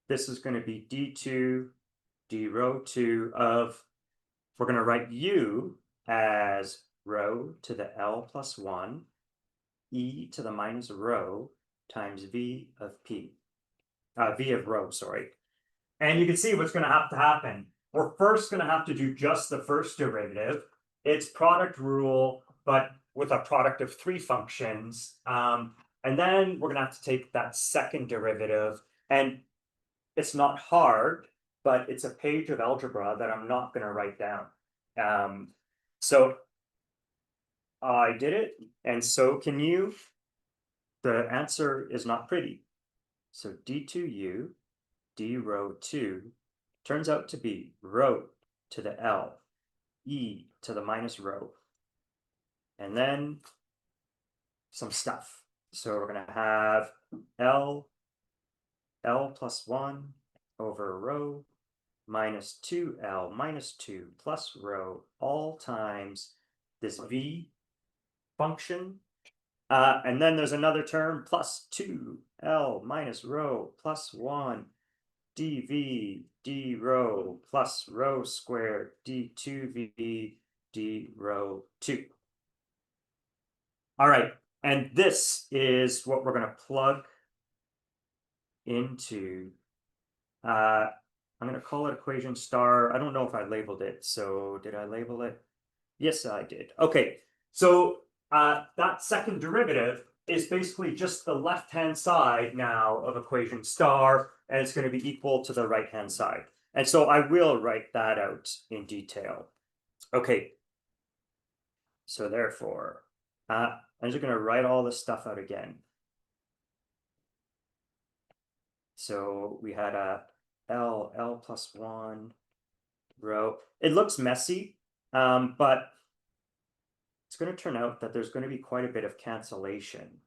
this is going to be d2 d rho 2 of, we're going to write u as rho to the L plus 1 e to the minus rho times v of p. V of rho, sorry. And you can see what's going to happen. We're first going to have to do just the first derivative. It's product rule, but with a product of 3 functions. And then we're going to have to take that second derivative. And it's not hard, but it's a page of algebra that I'm not going to write down. So I did it, and so can you. The answer is not pretty. So d2u d rho 2 turns out to be rho to the L e to the minus rho. And then some stuff. So we're going to have L plus 1 over rho minus 2L minus 2 plus rho all times this V function. And then there's another term plus 2L minus rho plus 1 dv d rho plus rho squared d2v d rho 2. All right, and this is what we're going to plug into I'm gonna call it equation star. I don't know if I labeled it, so did I label it? Yes, I did. Okay, so that second derivative is basically just the left-hand side now of equation star, and it's going to be equal to the right-hand side. And so I will write that out in detail. Okay, so therefore, I'm just going to write all this stuff out again. So we had a L plus 1 rho. It looks messy, but it's going to turn out that there's going to be quite a bit of cancellation.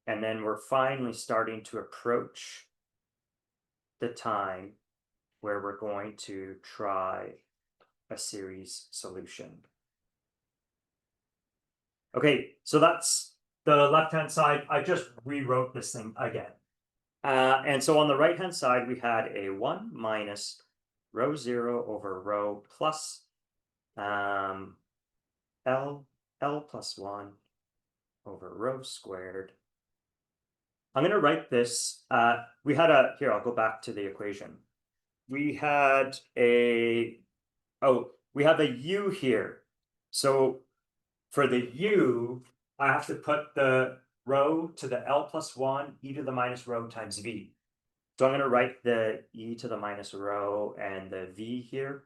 And then we're finally starting to approach the time where we're going to try a series solution. Okay, so that's the left-hand side. I just rewrote this thing again. And so on the right-hand side, we had a 1 minus rho 0 over rho plus L plus 1 over rho squared. I'm going to write this. We had a, here, I'll go back to the equation. We had a, we have a u here. So for the u, I have to put the rho to the L plus 1 e to the minus rho times v. So I'm going to write the e to the minus rho and the v here.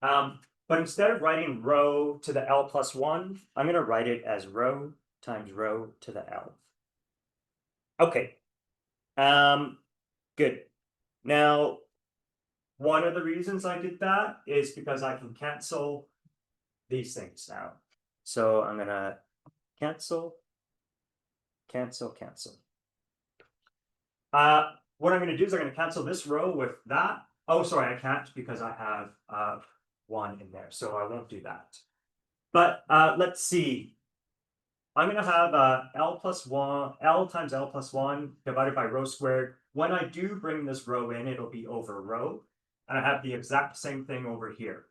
But instead of writing rho to the L plus 1, I'm going to write it as rho times rho to the L. Okay, good. Now, one of the reasons I did that is because I can cancel these things now. So I'm gonna cancel. What I'm gonna do is I'm gonna cancel this row with that. Oh, sorry, I can't because I have 1 in there, so I won't do that. But let's see. I'm going to have L times L plus 1 divided by rho squared. When I do bring this row in, it'll be over rho. And I have the exact same thing over here.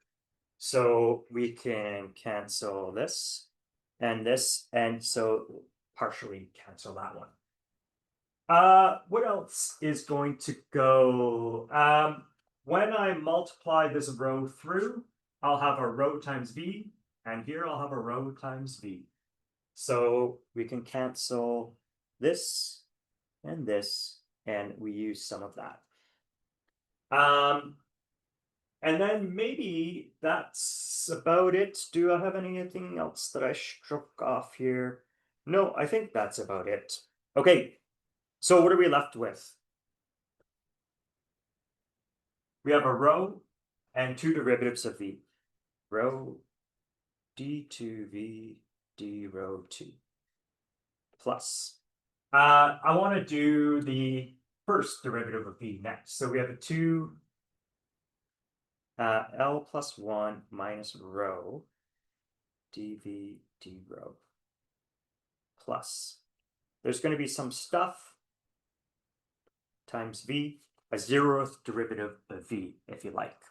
So we can cancel this, and so partially cancel that one. What else is going to go? When I multiply this row through, I'll have a rho times v, and here I'll have a rho times v. So we can cancel this, and we use some of that. And then maybe that's about it. Do I have anything else that I struck off here? No, I think that's about it. Okay, so what are we left with? We have a rho and 2 derivatives of v. Rho d2v d rho 2 plus. I want to do the first derivative of v next. So we have a 2 L plus 1 minus rho dv d rho plus. There's going to be some stuff times v, a 0th derivative of v, if you like.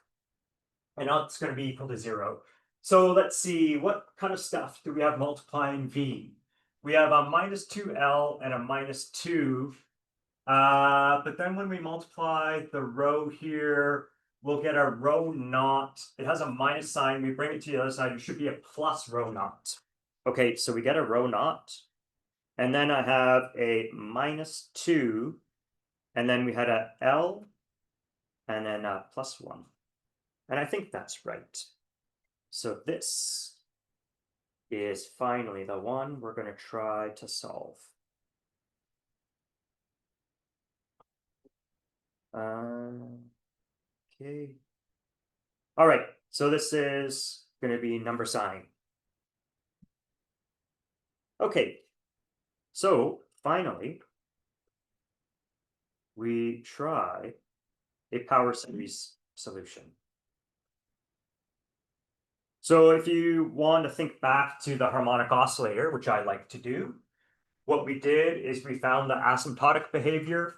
And now it's going to be equal to 0. So let's see, what kind of stuff do we have multiplying v? We have a minus 2L and a minus 2. But then when we multiply the rho here, we'll get a rho naught. It has a minus sign. We bring it to the other side. It should be a plus rho naught. Okay, so we get a rho naught. And then I have a minus 2. And then we had a L and then a plus 1. And I think that's right. So this is finally the one we're going to try to solve. Okay. All right, so this is going to be number sign. Okay, so finally, we try a power series solution. So if you want to think back to the harmonic oscillator, which I like to do, what we did is we found the asymptotic behavior.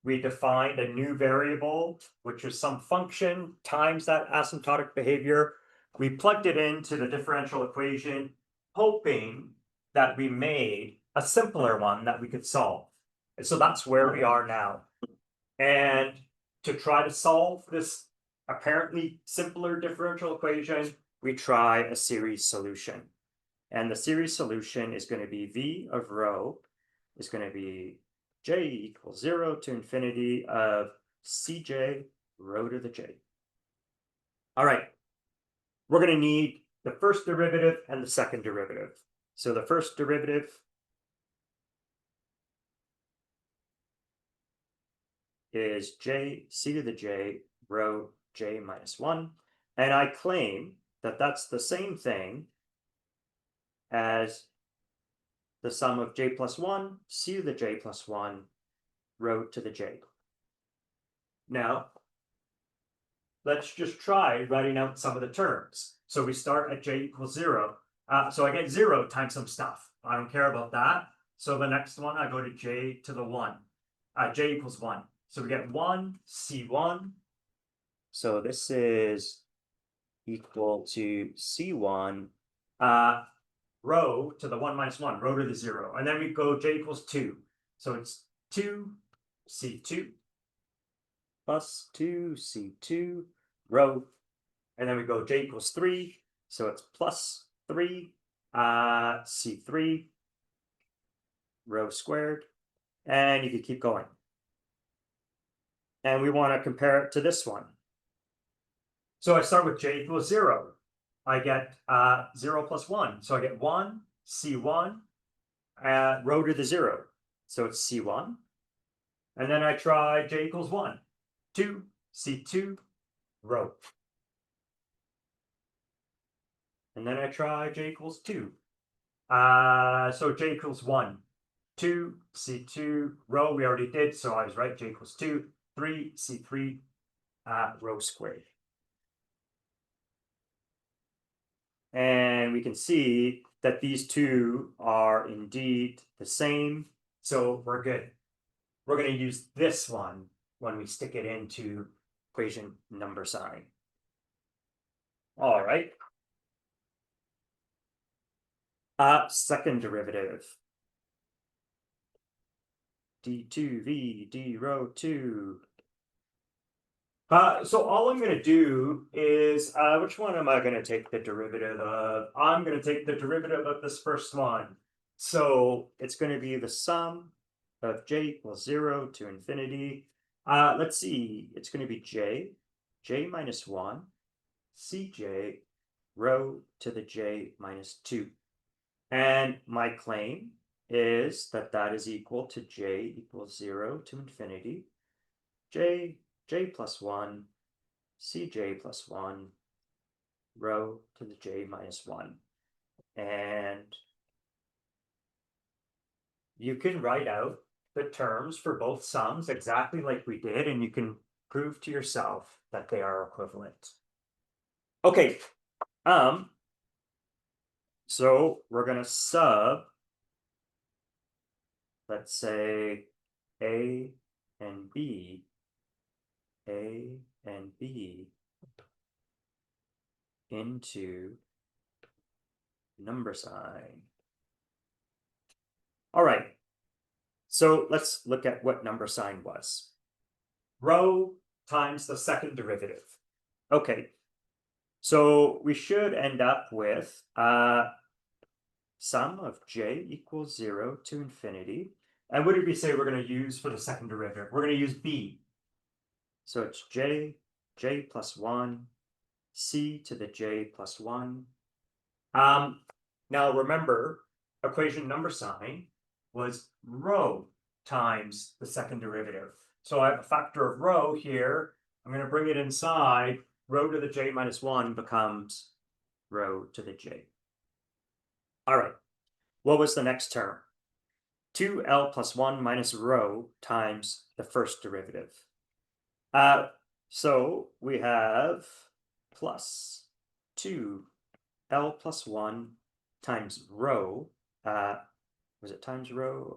We defined a new variable, which is some function times that asymptotic behavior. We plugged it into the differential equation, hoping that we made a simpler one that we could solve. And so that's where we are now. And to try to solve this apparently simpler differential equation, we try a series solution. And the series solution is going to be v of rho is going to be j equals 0 to infinity of cj rho to the j. All right, we're going to need the first derivative and the second derivative. So the first derivative is j c to the j rho j minus 1. And I claim that that's the same thing as the sum of j plus 1, c to the j plus 1, rho to the j. Now, let's just try writing out some of the terms. So we start at j equals 0. So I get 0 times some stuff. I don't care about that. So the next one, I go to j to the 1. J equals 1. So we get 1 c1. So this is equal to c1 rho to the 1 minus 1, rho to the 0. And then we go j equals 2. So it's 2 c2 plus 2 c2 rho. And then we go j equals 3. So it's plus 3 c3 rho squared. And you could keep going. And we want to compare it to this one. So I start with j equals 0. I get 0 plus 1. So I get 1 c1 rho to the 0. So it's c1. And then I try j equals 1. 2 c2 rho. And then I try j equals 2. So j equals 1. 2 c2 rho we already did, so I was right, j equals 2. 3 c3 rho squared. And we can see that these two are indeed the same. So we're good. We're going to use this one when we stick it into equation number sign. All right. Second derivative. d2v d rho 2. So all I'm going to do is, which one am I going to take the derivative of? I'm going to take the derivative of this first one. So it's going to be the sum of j equals 0 to infinity. Let's see, it's going to be j minus 1, cj rho to the j minus 2. And my claim is that that is equal to j equals 0 to infinity, j plus 1, cj plus 1, rho to the j minus 1. And you can write out the terms for both sums exactly like we did, and you can prove to yourself that they are equivalent. Okay, so we're going to sub, let's say, A and B into number sign. All right, so let's look at what number sign was. Rho times the second derivative. Okay, so we should end up with sum of j equals 0 to infinity. And what did we say we're going to use for the second derivative? We're going to use b. So it's j plus 1, c to the j plus 1. Now remember, equation number sign was rho times the second derivative. So I have a factor of rho here. I'm going to bring it inside. Rho to the j minus 1 becomes rho to the j. All right, what was the next term? 2l plus 1 minus rho times the first derivative. So we have plus 2l plus 1 times rho. Was it times rho?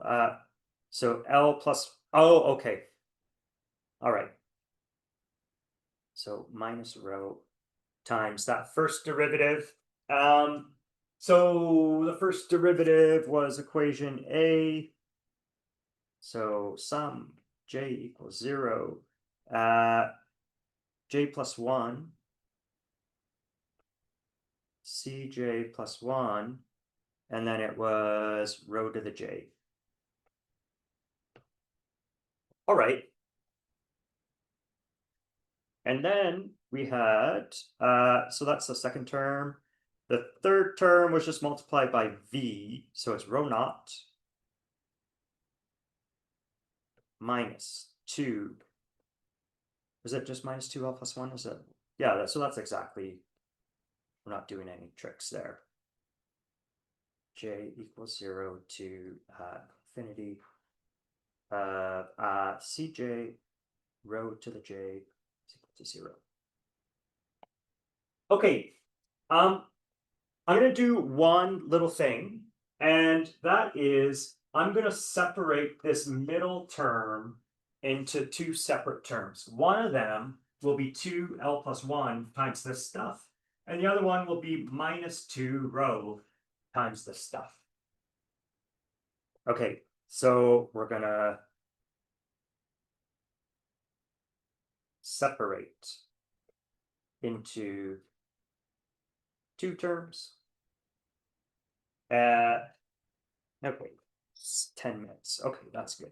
So l plus, oh, okay. All right. So minus rho times that first derivative. So the first derivative was equation A. So sum j equals 0, j plus 1, cj plus 1, and then it was rho to the j. All right. And then we had, so that's the second term. The third term was just multiplied by v, so it's rho naught minus 2. Is it just minus 2l plus 1? Is it? Yeah, so that's exactly, we're not doing any tricks there. J equals 0 to infinity of cj rho to the j is equal to 0. Okay, I'm going to do one little thing, and that is I'm going to separate this middle term into two separate terms. One of them will be 2l plus 1 times this stuff, and the other one will be minus 2 rho times this stuff. Okay, so we're going to separate into two terms. Okay, it's 10 minutes. Okay, that's good.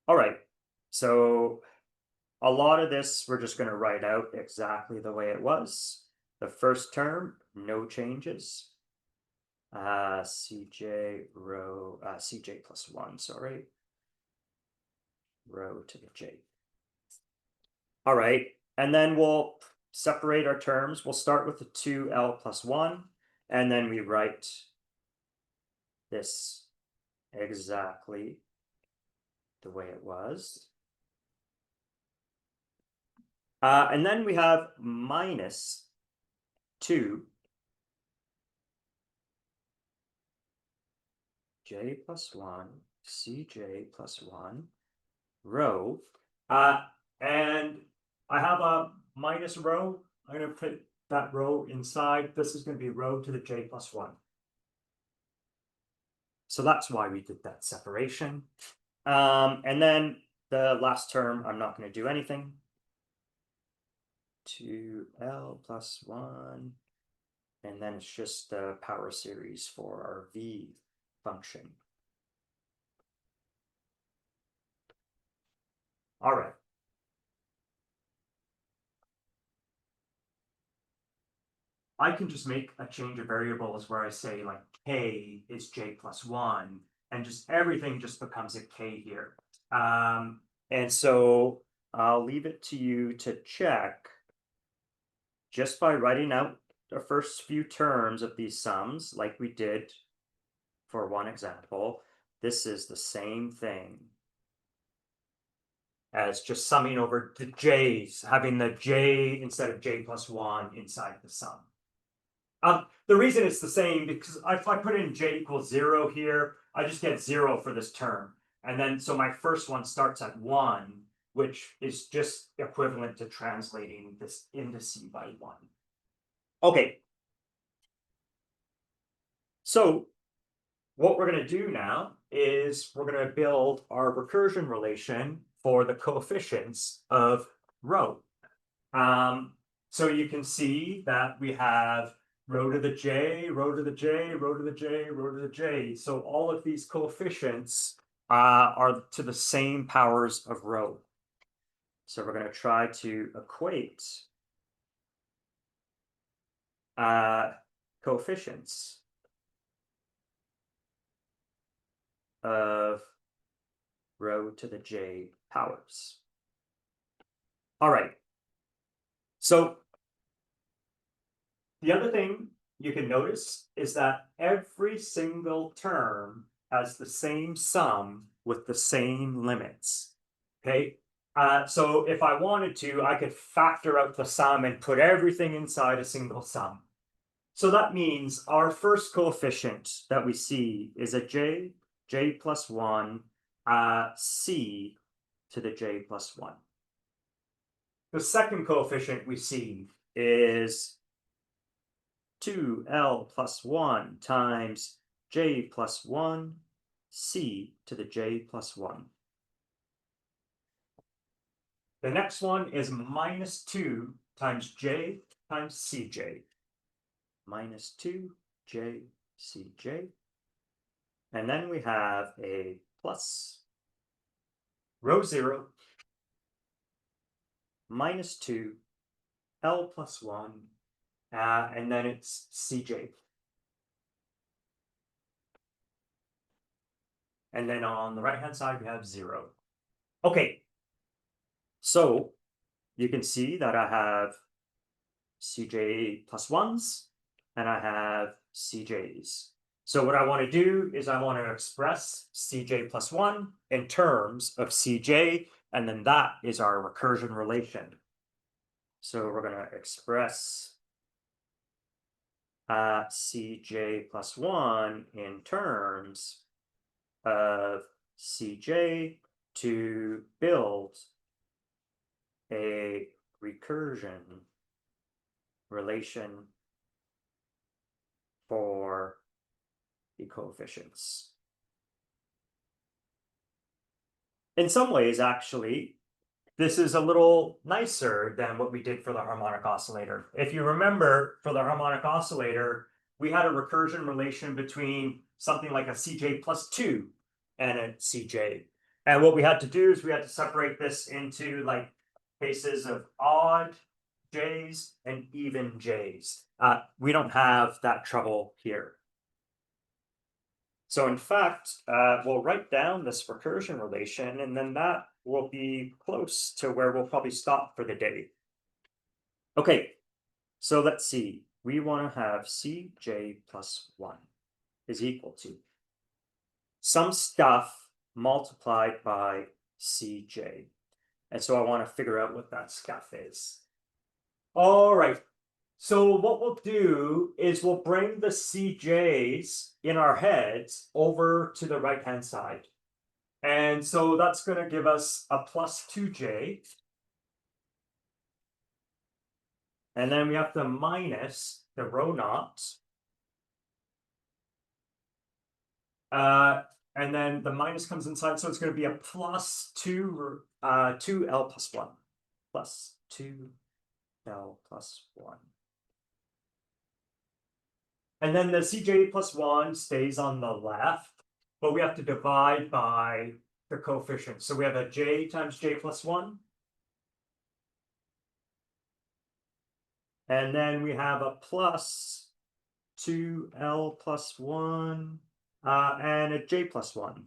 All right, so a lot of this we're just going to write out exactly the way it was. The first term, no changes. Cj rho, cj plus 1, sorry. Rho to the j. All right, and then we'll separate our terms. We'll start with the 2l plus 1, and then we write this exactly the way it was. And then we have minus 2 j plus 1 cj plus 1 rho. And I have a minus rho. I'm going to put that rho inside. This is going to be rho to the j plus 1. So that's why we did that separation. And then the last term, I'm not going to do anything. 2l plus 1. And then it's just the power series for our v function. All right. I can just make a change of variables where I say like k is j plus 1, and just everything just becomes a k here. And so I'll leave it to you to check just by writing out the first few terms of these sums like we did for one example. This is the same thing as just summing over the j's, having the j instead of j plus 1 inside the sum. The reason it's the same because if I put in j equals 0 here, I just get 0 for this term. And then so my first one starts at 1, which is just equivalent to translating this into c by 1. Okay. So what we're going to do now is we're going to build our recursion relation for the coefficients of rho. So you can see that we have rho to the j, rho to the j, rho to the j, rho to the j. So all of these coefficients are to the same powers of rho. So we're going to try to equate coefficients of rho to the j powers. All right. So the other thing you can notice is that every single term has the same sum with the same limits. Okay. So if I wanted to, I could factor out the sum and put everything inside a single sum. So that means our first coefficient that we see is a j plus 1, c to the j plus 1. The second coefficient we see is 2l plus 1 times j plus 1 c to the j plus 1. The next one is minus 2 times j times cj. Minus 2j cj. And then we have a plus rho 0 minus 2 L plus 1, and then it's cj. And then on the right-hand side, we have 0. Okay, so you can see that I have cj plus 1s, and I have cj's. So what I want to do is I want to express cj plus 1 in terms of cj, and then that is our recursion relation. So we're going to express cj plus 1 in terms of cj to build a recursion relation for the coefficients. In some ways, actually, this is a little nicer than what we did for the harmonic oscillator. If you remember, for the harmonic oscillator, we had a recursion relation between something like a cj plus 2 and a cj. And what we had to do is we had to separate this into like cases of odd j's and even j's. We don't have that trouble here. So in fact, we'll write down this recursion relation, and then that will be close to where we'll probably stop for the day. Okay, so let's see. We want to have cj plus 1 is equal to some stuff multiplied by cj. And so I want to figure out what that stuff is. All right. So what we'll do is we'll bring the cj's in our heads over to the right-hand side. And so that's going to give us a plus 2j. And then we have to minus the rho naught. And then the minus comes inside, so it's going to be a plus 2L plus 1. Plus 2L plus 1. And then the cj plus 1 stays on the left, but we have to divide by the coefficient. So we have a j times j plus 1. And then we have a plus 2L plus 1 and a j plus 1.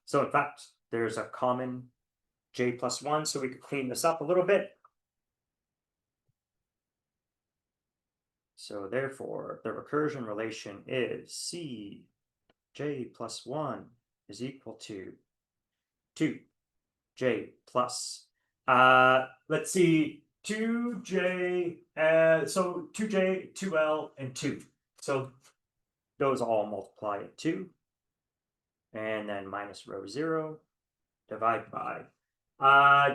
So in fact, there's a common j plus 1, so we could clean this up a little bit. So therefore, the recursion relation is cj plus 1 is equal to 2j plus, let's see, 2j, so 2j, 2l, and 2. So those all multiply at 2. And then minus rho 0, divide by.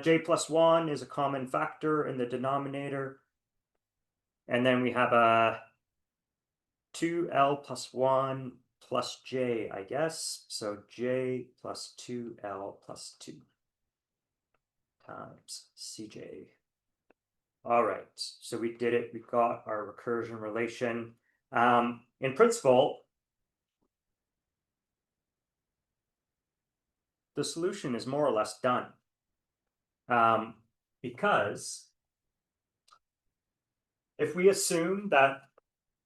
J plus 1 is a common factor in the denominator. And then we have a 2L plus 1 plus j, I guess. So j plus 2L plus 2 times cj. All right, so we did it. We got our recursion relation. In principle, the solution is more or less done. Because if we assume that,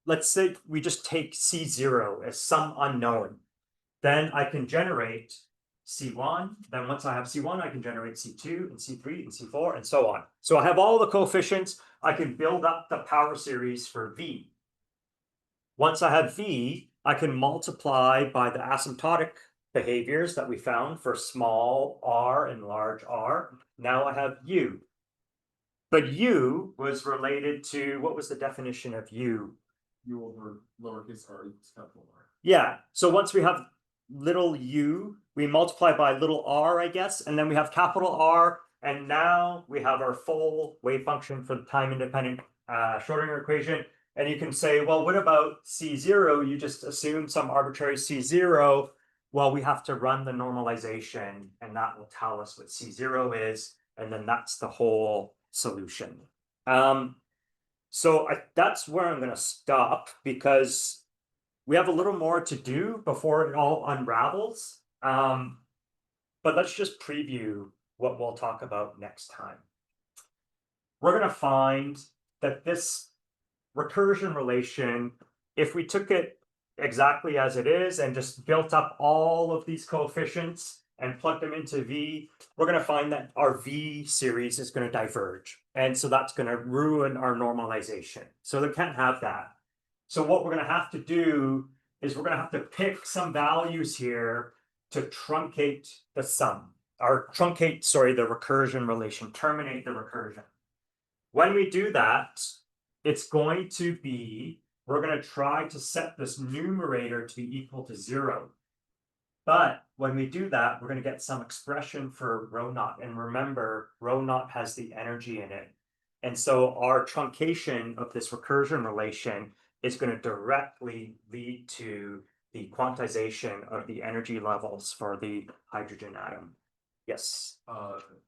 let's say we just take C0 as some unknown, then I can generate C1. Then once I have C1, I can generate C2 and C3 and C4 and so on. So I have all the coefficients. I can build up the power series for V. Once I have V, I can multiply by the asymptotic behaviors that we found for small r and large r. Now I have U. But U was related to, what was the definition of U? U over lowercase r equals capital R. Yeah, so once we have little u, we multiply by little r, I guess, and then we have capital R, and now we have our full wave function for the time-independent Schrodinger equation. And you can say, well, what about C0? You just assume some arbitrary C0. Well, we have to run the normalization, and that will tell us what C0 is, and then that's the whole solution. So that's where I'm going to stop, because we have a little more to do before it all unravels. But let's just preview what we'll talk about next time. We're going to find that this recursion relation, if we took it exactly as it is and just built up all of these coefficients and plugged them into V, we're going to find that our V series is going to diverge. And so that's going to ruin our normalization. So they can't have that. So what we're going to have to do is we're going to have to pick some values here to truncate the sum, or truncate, sorry, the recursion relation, terminate the recursion. When we do that, it's going to be, we're going to try to set this numerator to be equal to 0. But when we do that, we're going to get some expression for rho naught. And remember, rho naught has the energy in it. And so our truncation of this recursion relation is going to directly lead to the quantization of the energy levels for the hydrogen atom. Yes.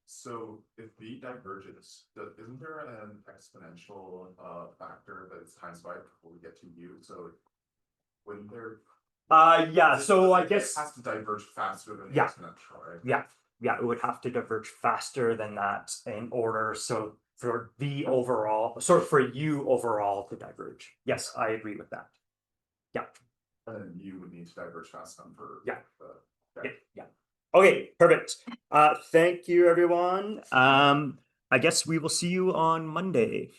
So if V diverges, isn't there an exponential factor that is times by before we get to U? So wouldn't there? Yeah. So I guess it has to diverge faster than the Yeah. exponential, right? Yeah, it would have to diverge faster than that in order. So for V overall, for U overall to diverge. Yes, I agree with that. Yeah. And then you would need to diverge fast enough for Yeah. Okay, perfect. Thank you, everyone. I guess we will see you on Monday.